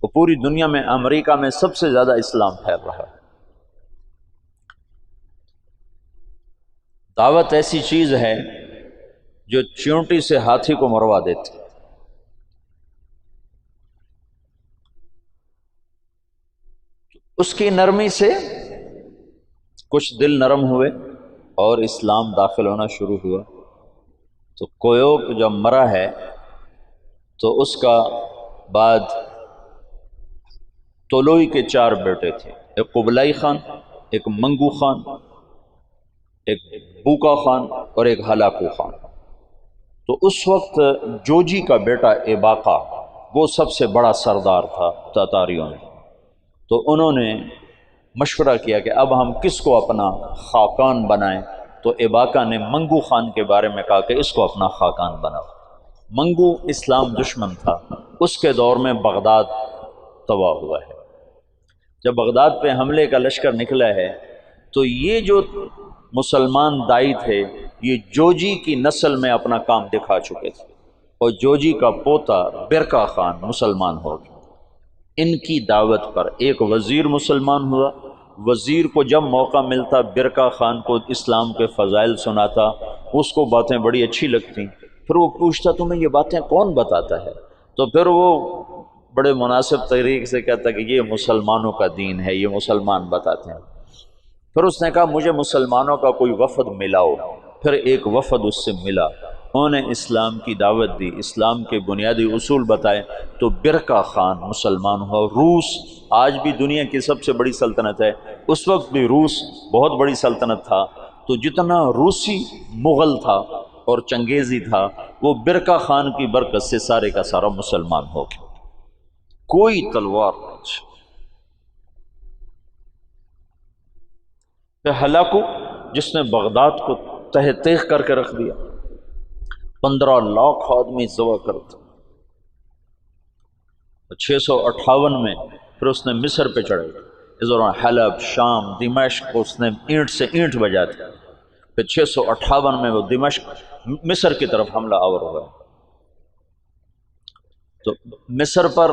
اور پوری دنیا میں امریکہ میں سب سے زیادہ اسلام پھیل رہا ہے۔ دعوت ایسی چیز ہے جو چیونٹی سے ہاتھی کو مروا دیتی۔ اس کی نرمی سے کچھ دل نرم ہوئے اور اسلام داخل ہونا شروع ہوا۔ تو کویوک جب مرا ہے تو اس کا بعد طولوئی کے 4 بیٹے تھے، ایک قبلائی خان، ایک منگو خان، ایک بوکا خان اور ایک ہلاکو خان۔ تو اس وقت جوجی کا بیٹا ایباقا وہ سب سے بڑا سردار تھا تاتاریوں میں۔ تو انہوں نے مشورہ کیا کہ اب ہم کس کو اپنا خاقان بنائیں، تو ایباقا نے منگو خان کے بارے میں کہا کہ اس کو اپنا خاقان بناؤ۔ منگو اسلام دشمن تھا، اس کے دور میں بغداد تباہ ہوا ہے۔ جب بغداد پہ حملے کا لشکر نکلا ہے تو یہ جو مسلمان دائی تھے یہ جوجی کی نسل میں اپنا کام دکھا چکے تھے، اور جوجی کا پوتا برکا خان مسلمان ہو گیا۔ ان کی دعوت پر ایک وزیر مسلمان ہوا، وزیر کو جب موقع ملتا برکا خان کو اسلام کے فضائل سناتا، اس کو باتیں بڑی اچھی لگتی، پھر وہ پوچھتا تمہیں یہ باتیں کون بتاتا ہے؟ تو پھر وہ بڑے مناسب طریقے سے کہتا کہ یہ مسلمانوں کا دین ہے، یہ مسلمان بتاتے ہیں۔ پھر اس نے کہا مجھے مسلمانوں کا کوئی وفد ملاؤ۔ پھر ایک وفد اس سے ملا، انہوں نے اسلام کی دعوت دی، اسلام کے بنیادی اصول بتائے، تو برکا خان مسلمان ہوا۔ روس آج بھی دنیا کی سب سے بڑی سلطنت ہے، اس وقت بھی روس بہت بڑی سلطنت تھا، تو جتنا روسی مغل تھا اور چنگیزی تھا وہ برکا خان کی برکت سے سارے کا سارا مسلمان ہو گیا۔ کوئی تلوار نہیں۔ ہلاکو جس نے بغداد کو تہ تیغ کر کے رکھ دیا، 15 لاکھ آدمی ذبح کرتا۔ 658 میں پھر اس نے مصر پہ چڑھے، اس دوران حلب، شام، دمشق کو اس نے اینٹ سے اینٹ بجا دیا۔ پھر 658 میں وہ دمشق مصر کی طرف حملہ آور ہوا۔ تو مصر پر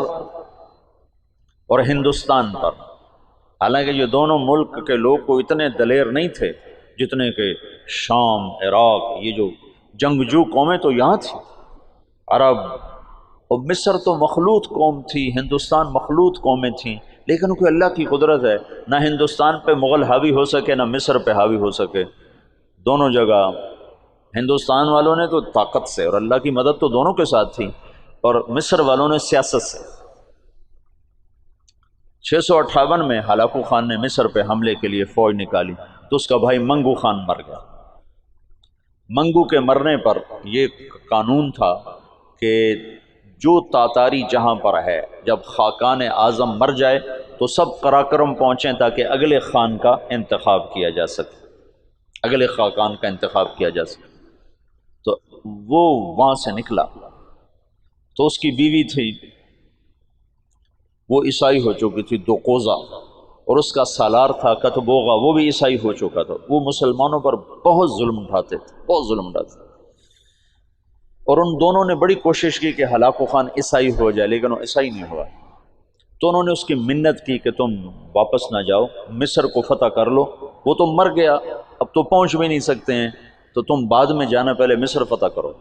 اور ہندوستان پر، حالانکہ یہ دونوں ملک کے لوگ کو اتنے دلیر نہیں تھے جتنے کہ شام، عراق، یہ جو جنگجو قومیں تو یہاں تھیں، عرب، اور مصر تو مخلوط قوم تھی، ہندوستان مخلوط قومیں تھیں، لیکن کوئی اللہ کی قدرت ہے، نہ ہندوستان پہ مغل حاوی ہو سکے نہ مصر پہ حاوی ہو سکے۔ دونوں جگہ ہندوستان والوں نے تو طاقت سے، اور اللہ کی مدد تو دونوں کے ساتھ تھی، اور مصر والوں نے سیاست سے۔ 658 میں ہلاکو خان نے مصر پہ حملے کے لیے فوج نکالی تو اس کا بھائی منگو خان مر گیا۔ منگو کے مرنے پر یہ قانون تھا کہ جو تاتاری جہاں پر ہے، جب خاقان اعظم مر جائے تو سب قراقرم پہنچیں تاکہ اگلے خان کا انتخاب کیا جا سکے، اگلے خاقان کا انتخاب کیا جا سکے۔ تو وہ وہاں سے نکلا، تو اس کی بیوی تھی وہ عیسائی ہو چکی تھی، دوقوزہ، اور اس کا سالار تھا کتبوغا، وہ بھی عیسائی ہو چکا تھا۔ وہ مسلمانوں پر بہت ظلم اٹھاتے تھے، بہت ظلم اٹھاتے تھے، اور ان دونوں نے بڑی کوشش کی کہ ہلاکو خان عیسائی ہو جائے، لیکن وہ عیسائی نہیں ہوا۔ تو انہوں نے اس کی منت کی کہ تم واپس نہ جاؤ، مصر کو فتح کر لو۔ وہ تو مر گیا، اب تو پہنچ بھی نہیں سکتے ہیں، تو تم بعد میں جانا، پہلے مصر فتح کرو۔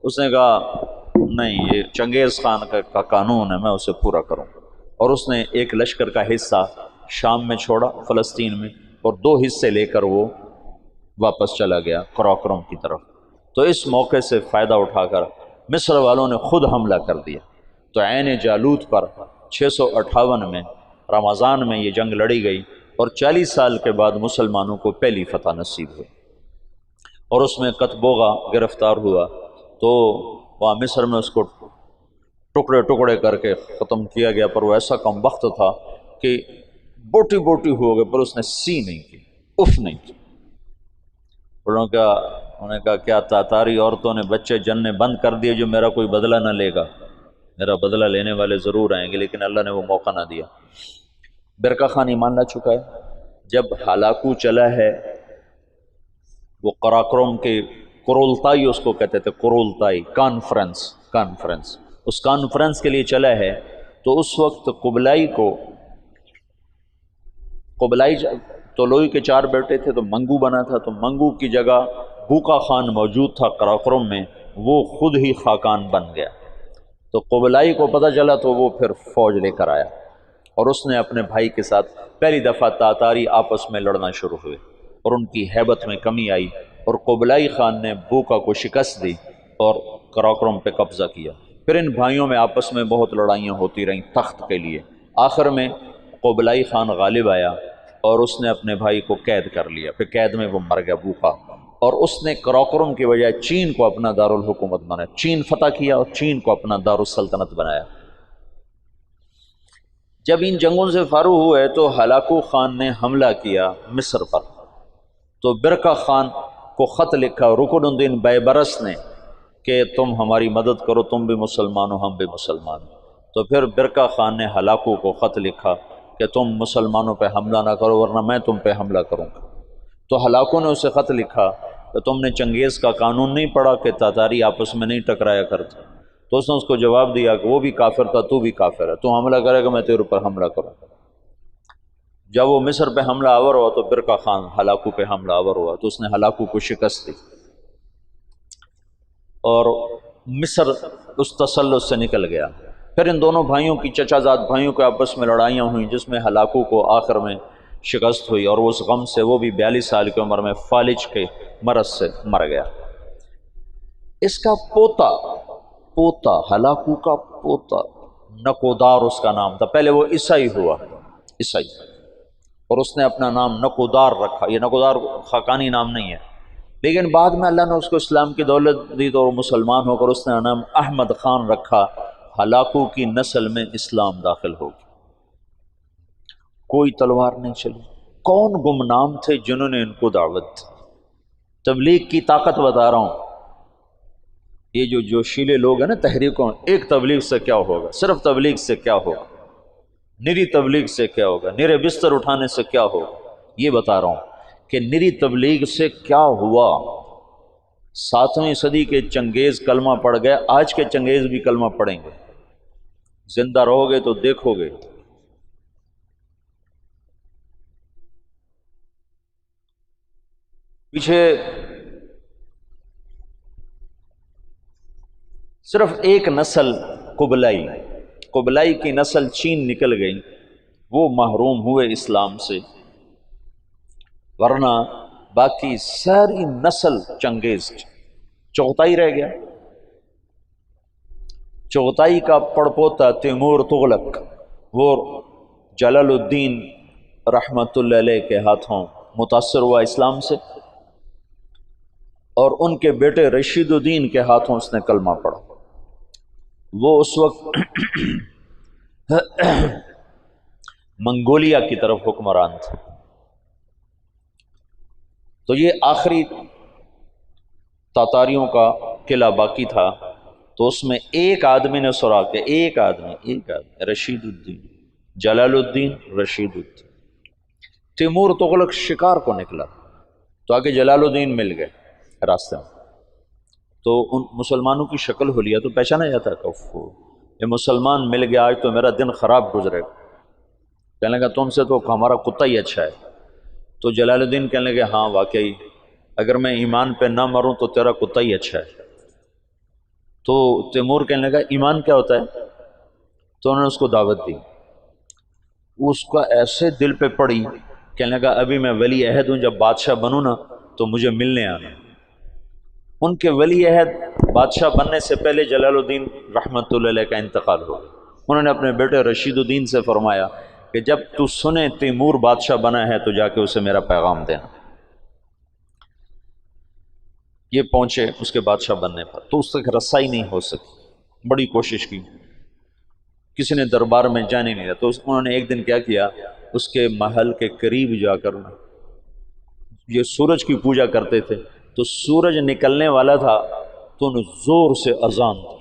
اس نے کہا نہیں، یہ چنگیز خان کا قانون ہے، میں اسے پورا کروں۔ اور اس نے ایک لشکر کا حصہ شام میں چھوڑا، فلسطین میں، اور 2 حصے لے کر وہ واپس چلا گیا قراقرم کی طرف۔ تو اس موقع سے فائدہ اٹھا کر مصر والوں نے خود حملہ کر دیا۔ تو عین جالوت پر 658 میں رمضان میں یہ جنگ لڑی گئی، اور 40 سال کے بعد مسلمانوں کو پہلی فتح نصیب ہوئی۔ اور اس میں قتبوغا گرفتار ہوا، تو وہاں مصر میں اس کو ٹکڑے ٹکڑے کر کے ختم کیا گیا، پر وہ ایسا کم وقت تھا کہ بوٹی بوٹی ہو گئے، پر اس نے سی نہیں کی، اف نہیں کی۔ انہوں نے کہا کیا تاتاری عورتوں نے بچے جننے بند کر دیے جو میرا کوئی بدلہ نہ لے گا؟ میرا بدلہ لینے والے ضرور آئیں گے، لیکن اللہ نے وہ موقع نہ دیا۔ برقع خان ایمان لا چکا ہے۔ جب ہلاکو چلا ہے، وہ قراقرم کے قرولتائی اس کو کہتے تھے، قرولتائی کانفرنس، اس کانفرنس کے لیے چلا ہے، تو اس وقت قبلائی طلوئی کے 4 بیٹے تھے، تو منگو بنا تھا، تو منگو کی جگہ بوقا خان موجود تھا قراقرم میں، وہ خود ہی خاقان بن گیا۔ تو قبلائی کو پتہ چلا، تو وہ پھر فوج لے کر آیا، اور اس نے اپنے بھائی کے ساتھ پہلی دفعہ تاتاری آپس میں لڑنا شروع ہوئے، اور ان کی ہیبت میں کمی آئی، اور قبلائی خان نے بوقا کو شکست دی اور قراقرم پہ قبضہ کیا۔ پھر ان بھائیوں میں آپس میں بہت لڑائیاں ہوتی رہیں تخت کے لیے۔ آخر میں قبلائی خان غالب آیا، اور اس نے اپنے بھائی کو قید کر لیا، پھر قید میں وہ مر گیا بوقا، اور اس نے قراقرم کی بجائے چین کو اپنا دارالحکومت بنایا، چین فتح کیا اور چین کو اپنا دارالسلطنت بنایا۔ جب ان جنگوں سے فارغ ہوئے تو ہلاکو خان نے حملہ کیا مصر پر، تو برقع خان کو خط لکھا رکن الدین بیبرس نے کہ تم ہماری مدد کرو، تم بھی مسلمان ہو، ہم بھی مسلمان ہو۔ تو پھر برقع خان نے ہلاکو کو خط لکھا کہ تم مسلمانوں پہ حملہ نہ کرو، ورنہ میں تم پہ حملہ کروں گا۔ تو ہلاکو نے اسے خط لکھا کہ تم نے چنگیز کا قانون نہیں پڑھا کہ تاتاری آپس میں نہیں ٹکرایا کرتے؟ تو اس نے اس کو جواب دیا کہ وہ بھی کافر تھا، تو بھی کافر ہے، تو حملہ کرے گا میں تیرے پر حملہ کروں۔ جب وہ مصر پہ حملہ آور ہوا تو برقع خان ہلاکو پہ حملہ آور ہوا، تو اس نے ہلاکو کو شکست دی، اور مصر اس تسلط سے نکل گیا۔ پھر ان دونوں بھائیوں کی، چچا زاد بھائیوں کے آپس میں لڑائیاں ہوئیں، جس میں ہلاکو کو آخر میں شکست ہوئی، اور اس غم سے وہ بھی 42 سال کی عمر میں فالج کے مرض سے مر گیا۔ اس کا پوتا ہلاکو کا پوتا نکودار اس کا نام تھا، پہلے وہ عیسائی ہوا، عیسائی، اور اس نے اپنا نام نکودار رکھا۔ یہ نکودار خاقانی نام نہیں ہے، لیکن بعد میں اللہ نے اس کو اسلام کی دولت دی تو وہ مسلمان ہو کر اس نے نام احمد خان رکھا۔ ہلاکو کی نسل میں اسلام داخل ہو گیا، کوئی تلوار نہیں چلی۔ کون گمنام تھے جنہوں نے ان کو دعوت دی؟ تبلیغ کی طاقت بتا رہا ہوں۔ یہ جو جوشیلے لوگ ہیں نا تحریکوں، ایک تبلیغ سے کیا ہوگا، صرف تبلیغ سے کیا ہوگا، نری تبلیغ سے کیا ہوگا، نرے بستر اٹھانے سے کیا ہوگا، یہ بتا رہا ہوں کہ نری تبلیغ سے کیا ہوا۔ 7ویں صدی کے چنگیز کلمہ پڑھ گئے، آج کے چنگیز بھی کلمہ پڑھیں گے، زندہ رہو گے تو دیکھو گے۔ پیچھے صرف ایک نسل قبلائی کی نسل چین نکل گئی، وہ محروم ہوئے اسلام سے، ورنہ باقی ساری نسل چنگیز چغتائی رہ گیا۔ چغتائی کا پڑپوتا تیمور تغلق، وہ جلال الدین رحمت اللہ علیہ کے ہاتھوں متاثر ہوا اسلام سے، اور ان کے بیٹے رشید الدین کے ہاتھوں اس نے کلمہ پڑھا۔ وہ اس وقت منگولیا کی طرف حکمران تھے۔ تو یہ آخری تاتاریوں کا قلعہ باقی تھا، تو اس میں ایک آدمی نے سراغ کیا، ایک آدمی رشید الدین، جلال الدین رشید الدین۔ تیمور تغلق شکار کو نکلا، تو آگے جلال الدین مل گئے راستے میں، تو ان مسلمانوں کی شکل حلیہ تو پہچانا جاتا ہے کہ یہ مسلمان مل گیا، آج تو میرا دن خراب گزرے گا۔ کہنے لگا تم سے تو ہمارا کتا ہی اچھا ہے۔ تو جلال الدین کہنے لگے ہاں واقعی اگر میں ایمان پہ نہ مروں تو تیرا کتا ہی اچھا ہے۔ تو تیمور کہنے لگا ایمان کیا ہوتا ہے؟ تو انہوں نے اس کو دعوت دی، اس کا ایسے دل پہ پڑی، کہنے لگا ابھی میں ولی عہد ہوں، جب بادشاہ بنوں نا تو مجھے ملنے آنا۔ ان کے ولی عہد بادشاہ بننے سے پہلے جلال الدین رحمۃ اللہ علیہ کا انتقال ہو گیا۔ انہوں نے اپنے بیٹے رشید الدین سے فرمایا کہ جب تو سنے تیمور بادشاہ بنا ہے تو جا کے اسے میرا پیغام دینا۔ یہ پہنچے اس کے بادشاہ بننے پر، تو اس تک رسائی نہیں ہو سکی، بڑی کوشش کی، کسی نے دربار میں جانے نہیں دیا۔ تو انہوں نے ایک دن کیا کیا، اس کے محل کے قریب جا کر، یہ سورج کی پوجا کرتے تھے، تو سورج نکلنے والا تھا تو انہوں نے زور سے اذان دی،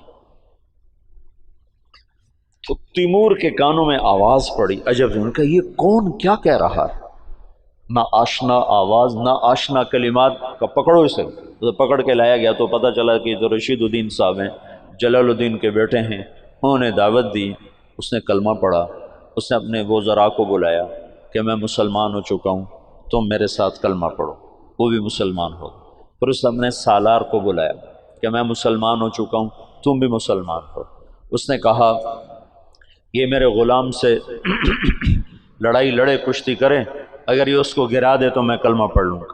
تو تیمور کے کانوں میں آواز پڑی، عجب سے، انہوں نے کہا یہ کون کیا کہہ رہا ہے، نہ آشنا آواز نہ آشنا کلمات کا، پکڑو اسے۔ تو پکڑ کے لایا گیا تو پتہ چلا کہ جو رشید الدین صاحب ہیں، جلال الدین کے بیٹے ہیں، انہوں نے دعوت دی، اس نے کلمہ پڑھا، اس نے اپنے وزراء کو بلایا کہ میں مسلمان ہو چکا ہوں، تم میرے ساتھ کلمہ پڑھو، وہ بھی مسلمان ہو۔ پھر اس نے اپنے سالار کو بلایا کہ میں مسلمان ہو چکا ہوں، تم بھی مسلمان ہو۔ اس نے کہا یہ میرے غلام سے لڑائی لڑے، کشتی کرے، اگر یہ اس کو گرا دے تو میں کلمہ پڑھ لوں گا۔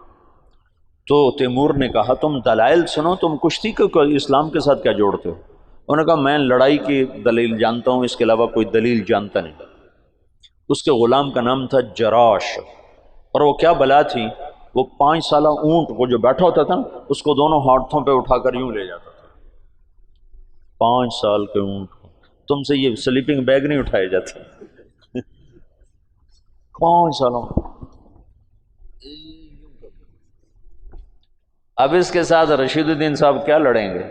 تو تیمور نے کہا تم دلائل سنو، تم کشتی کو اسلام کے ساتھ کیا جوڑتے ہو؟ انہوں نے کہا میں لڑائی کی دلیل جانتا ہوں، اس کے علاوہ کوئی دلیل جانتا نہیں۔ اس کے غلام کا نام تھا جراش، اور وہ کیا بلا تھی، وہ 5 سالہ اونٹ کو جو بیٹھا ہوتا تھا اس کو دونوں ہاتھوں پہ اٹھا کر یوں لے جاتا تھا۔ 5 سال کے اونٹ کو، تم سے یہ سلیپنگ بیگ نہیں اٹھائے جاتے۔ 5 سالوں، اب اس کے ساتھ رشید الدین صاحب کیا لڑیں گے؟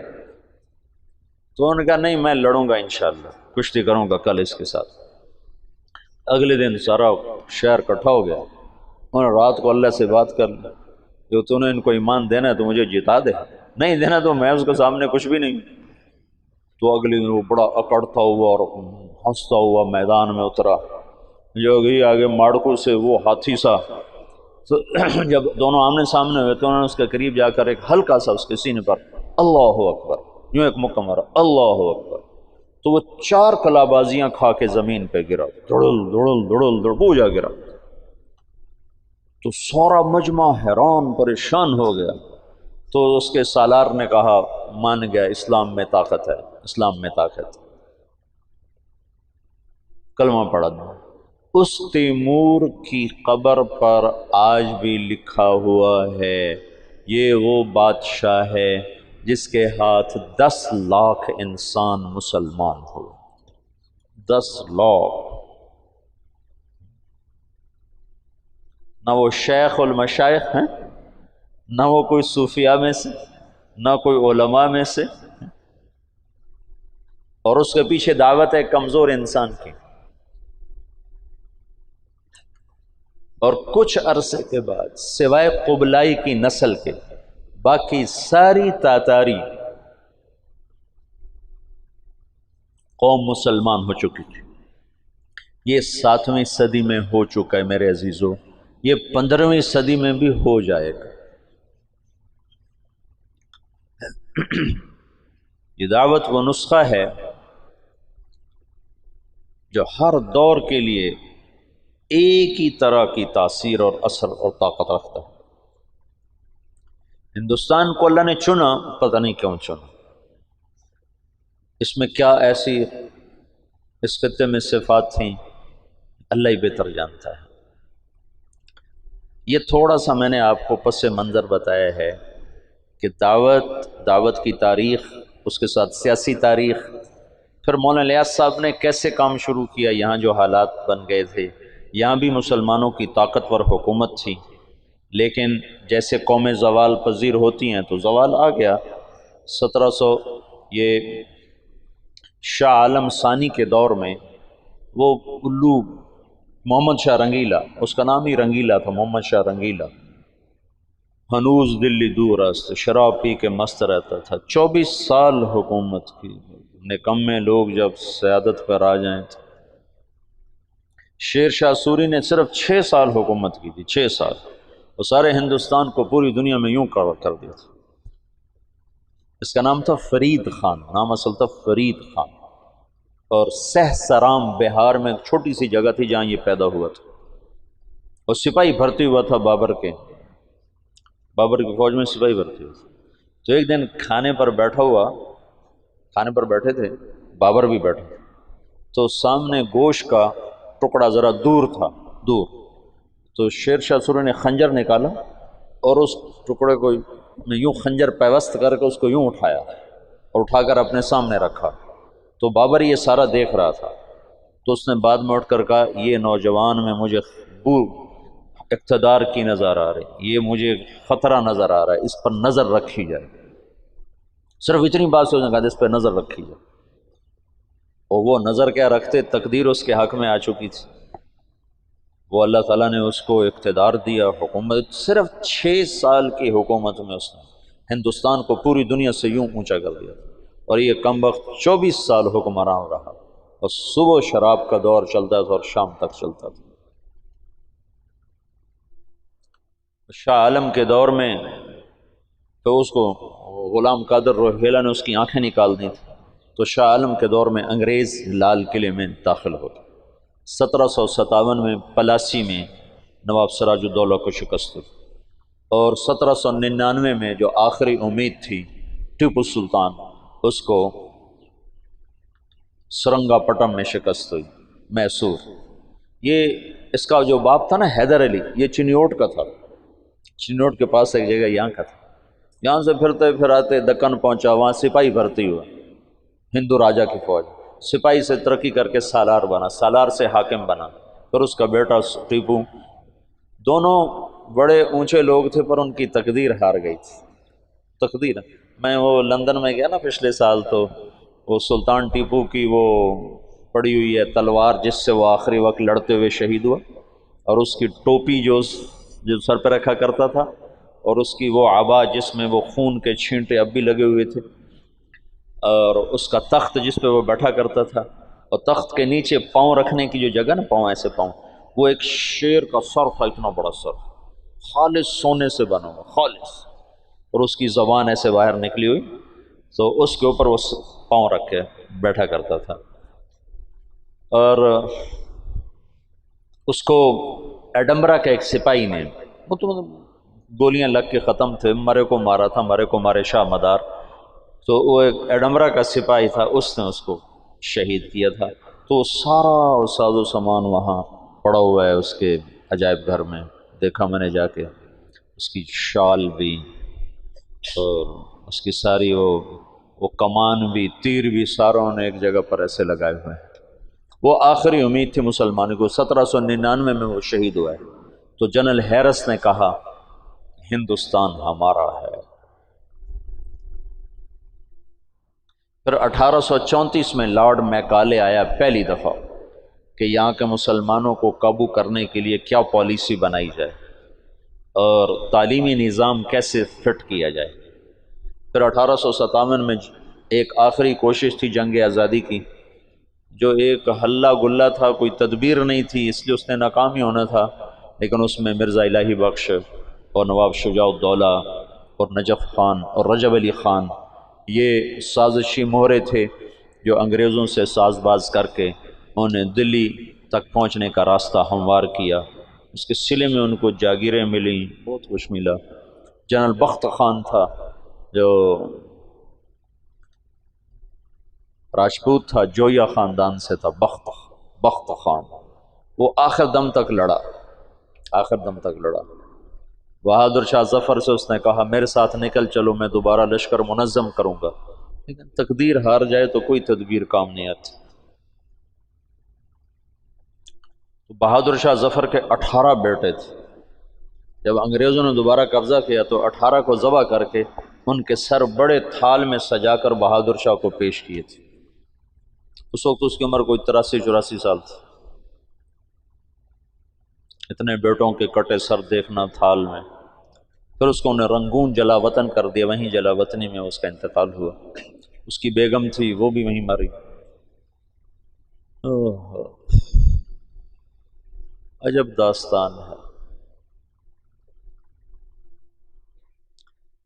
تو انہوں نے کہا نہیں میں لڑوں گا انشاءاللہ، کشتی کروں گا کل اس کے ساتھ۔ اگلے دن سارا شہر اکٹھا ہو گیا، انہوں نے رات کو اللہ سے بات کر لی، جو تو نے ان کو ایمان دینا ہے تو مجھے جتا دے، نہیں دینا تو میں اس کے سامنے کچھ بھی نہیں۔ تو اگلے دن وہ بڑا اکڑتا ہوا اور ہنستا ہوا میدان میں اترا، جو گئی آگے ماڑکو سے وہ ہاتھی سا، تو جب دونوں آمنے سامنے ہوئے تو انہوں نے اس کے قریب جا کر ایک ہلکا سا اس کے سینے پر اللہ اکبر یوں ایک مکہ مارا، اللہ اکبر، تو وہ 4 کلابازیاں کھا کے زمین پہ گرا، دڑل دڑل دڑل دڑ پوجا گرا۔ تو سارا مجمع حیران پریشان ہو گیا۔ تو اس کے سالار نے کہا مان گیا، اسلام میں طاقت ہے، اسلام میں طاقت، کلمہ پڑھا دو۔ اس تیمور کی قبر پر آج بھی لکھا ہوا ہے یہ وہ بادشاہ ہے جس کے ہاتھ 10 لاکھ انسان مسلمان ہو، 10 لاکھ۔ نہ وہ شیخ المشائخ ہیں، نہ وہ کوئی صوفیاء میں سے، نہ کوئی علماء میں سے، اور اس کے پیچھے دعوت ہے کمزور انسان کی۔ اور کچھ عرصے کے بعد سوائے قبلائی کی نسل کے باقی ساری تاتاری قوم مسلمان ہو چکی تھی۔ یہ 7ویں صدی میں ہو چکا ہے میرے عزیزو، یہ 15ویں صدی میں بھی ہو جائے گا۔ یہ دعوت وہ نسخہ ہے جو ہر دور کے لیے ایک ہی طرح کی تاثیر اور اثر اور طاقت رکھتا ہے۔ ہندوستان کو اللہ نے چنا، پتہ نہیں کیوں چنا، اس میں کیا ایسی اس خطے میں صفات تھیں اللہ ہی بہتر جانتا ہے۔ یہ تھوڑا سا میں نے آپ کو پس منظر بتایا ہے کہ دعوت کی تاریخ، اس کے ساتھ سیاسی تاریخ، پھر مولانا الیاس صاحب نے کیسے کام شروع کیا، یہاں جو حالات بن گئے تھے، یہاں بھی مسلمانوں کی طاقتور حکومت تھی، لیکن جیسے قومیں زوال پذیر ہوتی ہیں تو زوال آ گیا۔ 1700 یہ شاہ عالم ثانی کے دور میں وہ الو محمد شاہ رنگیلا، اس کا نام ہی رنگیلا تھا، محمد شاہ رنگیلا، ہنوز دلی دور است، شراب پی کے مست رہتا تھا، 24 سال حکومت کی، نکمے لوگ جب سیادت پر آ جائیں تو شیر شاہ سوری نے صرف 6 سال حکومت کی تھی، 6 سال، وہ سارے ہندوستان کو پوری دنیا میں یوں کر دیا تھا۔ اس کا نام تھا فرید خان، نام اصل تھا فرید خان، اور سہسرام بہار میں ایک چھوٹی سی جگہ تھی جہاں یہ پیدا ہوا تھا، اور سپاہی بھرتی ہوا تھا بابر کی فوج میں سپاہی بھرتی ہوا تھا۔ تو ایک دن کھانے پر بیٹھے تھے، بابر بھی بیٹھا تھا، تو سامنے گوشت کا ٹکڑا ذرا دور تھا، تو شیر شاہ سوری نے خنجر نکالا اور اس ٹکڑے کو یوں خنجر پیوست کر کے اس کو یوں اٹھایا اور اٹھا کر اپنے سامنے رکھا۔ تو بابر یہ سارا دیکھ رہا تھا، تو اس نے بعد میں اٹھ کر کہا یہ نوجوان میں مجھے اقتدار کی نظر آ رہی، یہ مجھے خطرہ نظر آ رہا ہے، اس پر نظر رکھی جائے۔ صرف اتنی بات سے اس نے کہا اس پہ نظر رکھی جائے، اور وہ نظر کیا رکھتے، تقدیر اس کے حق میں آ چکی تھی، وہ اللہ تعالیٰ نے اس کو اقتدار دیا، حکومت، صرف 6 سال کی حکومت میں اس نے ہندوستان کو پوری دنیا سے یوں اونچا کر دیا، اور یہ کم وقت 24 سال حکمران رہا، اور صبح شراب کا دور چلتا تھا اور شام تک چلتا تھا۔ شاہ عالم کے دور میں تو اس کو غلام قادر روہیلا نے اس کی آنکھیں نکال دی تھی، تو شاہ عالم کے دور میں انگریز لال قلعے میں داخل ہو گئے۔ 1757 میں پلاسی میں نواب سراج الدولہ کو شکست ہوئی، اور 1799 میں جو آخری امید تھی ٹیپو سلطان، اس کو سرنگا پٹم میں شکست ہوئی، میسور۔ یہ اس کا جو باپ تھا نا حیدر علی، یہ چنیوٹ کا تھا، چنیوٹ کے پاس ایک جگہ یہاں کا تھا، یہاں سے پھرتے پھراتے دکن پہنچا، وہاں سپاہی بھرتی ہوا، ہندو راجا کی فوج، سپاہی سے ترقی کر کے سالار بنا، سالار سے حاکم بنا، پھر اس کا بیٹا ٹیپو، دونوں بڑے اونچے لوگ تھے پر ان کی تقدیر ہار گئی تھی۔ تقدیر، میں وہ لندن میں گیا نا پچھلے سال، تو وہ سلطان ٹیپو کی وہ پڑی ہوئی ہے تلوار جس سے وہ آخری وقت لڑتے ہوئے شہید ہوا، اور اس کی ٹوپی جو سر پہ رکھا کرتا تھا، اور اس کی وہ عبا جس میں وہ خون کے چھینٹے اب بھی لگے ہوئے تھے، اور اس کا تخت جس پہ وہ بیٹھا کرتا تھا، اور تخت کے نیچے پاؤں رکھنے کی جو جگہ نا، پاؤں ایسے پاؤں، وہ ایک شیر کا سر تھا، اتنا بڑا سر، خالص سونے سے بنا ہوا، خالص، اور اس کی زبان ایسے باہر نکلی ہوئی، تو اس کے اوپر وہ پاؤں رکھ کے بیٹھا کرتا تھا، اور اس کو ایڈمبرا کا ایک سپاہی نے، وہ تو گولیاں لگ کے ختم تھے، مرے کو مارا تھا، مرے کو مارے شاہ مدار، تو وہ ایک ایڈمبرا کا سپاہی تھا، اس نے اس کو شہید کیا تھا۔ تو سارا ساز و سامان وہاں پڑا ہوا ہے اس کے عجائب گھر میں، دیکھا میں نے جا کے، اس کی شال بھی، اور اس کی ساری وہ کمان بھی، تیر بھی، ساروں نے ایک جگہ پر ایسے لگائے ہوئے ہیں۔ وہ آخری امید تھی مسلمانوں کو، 1799 میں وہ شہید ہوا ہے۔ تو جنرل ہیرس نے کہا ہندوستان ہمارا ہے۔ پھر 1834 میں لارڈ میکالے آیا پہلی دفعہ کہ یہاں کے مسلمانوں کو قابو کرنے کے لیے کیا پالیسی بنائی جائے اور تعلیمی نظام کیسے فٹ کیا جائے۔ پھر 1857 میں ایک آخری کوشش تھی جنگ آزادی کی، جو ایک ہلا گلا تھا، کوئی تدبیر نہیں تھی، اس لیے اس نے ناکام ہی ہونا تھا، لیکن اس میں مرزا الہی بخش اور نواب شجاع الدولہ اور نجف خان اور رجب علی خان، یہ سازشی مہرے تھے جو انگریزوں سے ساز باز کر کے انہیں دلی تک پہنچنے کا راستہ ہموار کیا۔ اس کے صلے میں ان کو جاگیریں ملیں، بہت کچھ ملا۔ جنرل بخت خان تھا جو راجپوت تھا، جویا خاندان سے تھا، بخت خان، وہ آخر دم تک لڑا، آخر دم تک لڑا۔ بہادر شاہ ظفر سے اس نے کہا میرے ساتھ نکل چلو، میں دوبارہ لشکر منظم کروں گا، لیکن تقدیر ہار جائے تو کوئی تدبیر کام نہیں آتی۔ بہادر شاہ ظفر کے 18 بیٹے تھے، جب انگریزوں نے دوبارہ قبضہ کیا تو 18 کو ذبح کر کے ان کے سر بڑے تھال میں سجا کر بہادر شاہ کو پیش کیے تھے۔ اس وقت اس کی عمر کوئی 83-84 سال تھی۔ اتنے بیٹوں کے کٹے سر دیکھنا تھال میں، پھر اس کو انہیں رنگون جلا وطن کر دیا، وہیں جلا وطنی میں اس کا انتقال ہوا۔ اس کی بیگم تھی، وہ بھی وہیں مری۔ عجب داستان ہے۔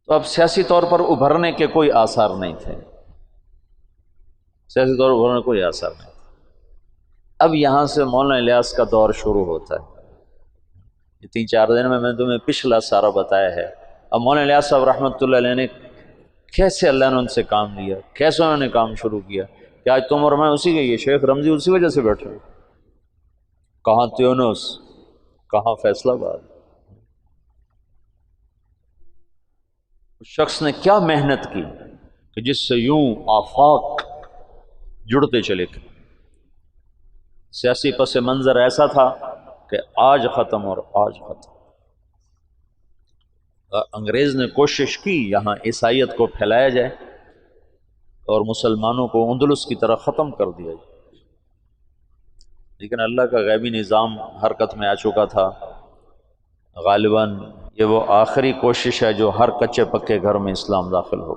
تو اب سیاسی طور پر ابھرنے کے کوئی آثار نہیں تھے، سیاسی طور پر ابھرنے کوئی آثار نہیں تھے۔ اب یہاں سے مولانا الیاس کا دور شروع ہوتا ہے۔ یہ 3-4 دن میں نے تمہیں پچھلا سارا بتایا ہے۔ اب مولانا الیاس صاحب رحمۃ اللہ علیہ نے کیسے اللہ نے ان سے کام لیا، کیسے انہوں نے کام شروع کیا کہ آج تم اور میں اسی کے، یہ شیخ رمضی اسی وجہ سے بیٹھے ہیں۔ کہاں تیونس، کہاں فیصل آباد، اس شخص نے کیا محنت کی کہ جس سے یوں آفاق جڑتے چلے گئے۔ سیاسی پس منظر ایسا تھا کہ آج ختم اور آج ختم۔ انگریز نے کوشش کی یہاں عیسائیت کو پھیلایا جائے اور مسلمانوں کو اندلس کی طرح ختم کر دیا جائے، لیکن اللہ کا غیبی نظام حرکت میں آ چکا تھا۔ غالباً یہ وہ آخری کوشش ہے جو ہر کچے پکے گھر میں اسلام داخل ہو۔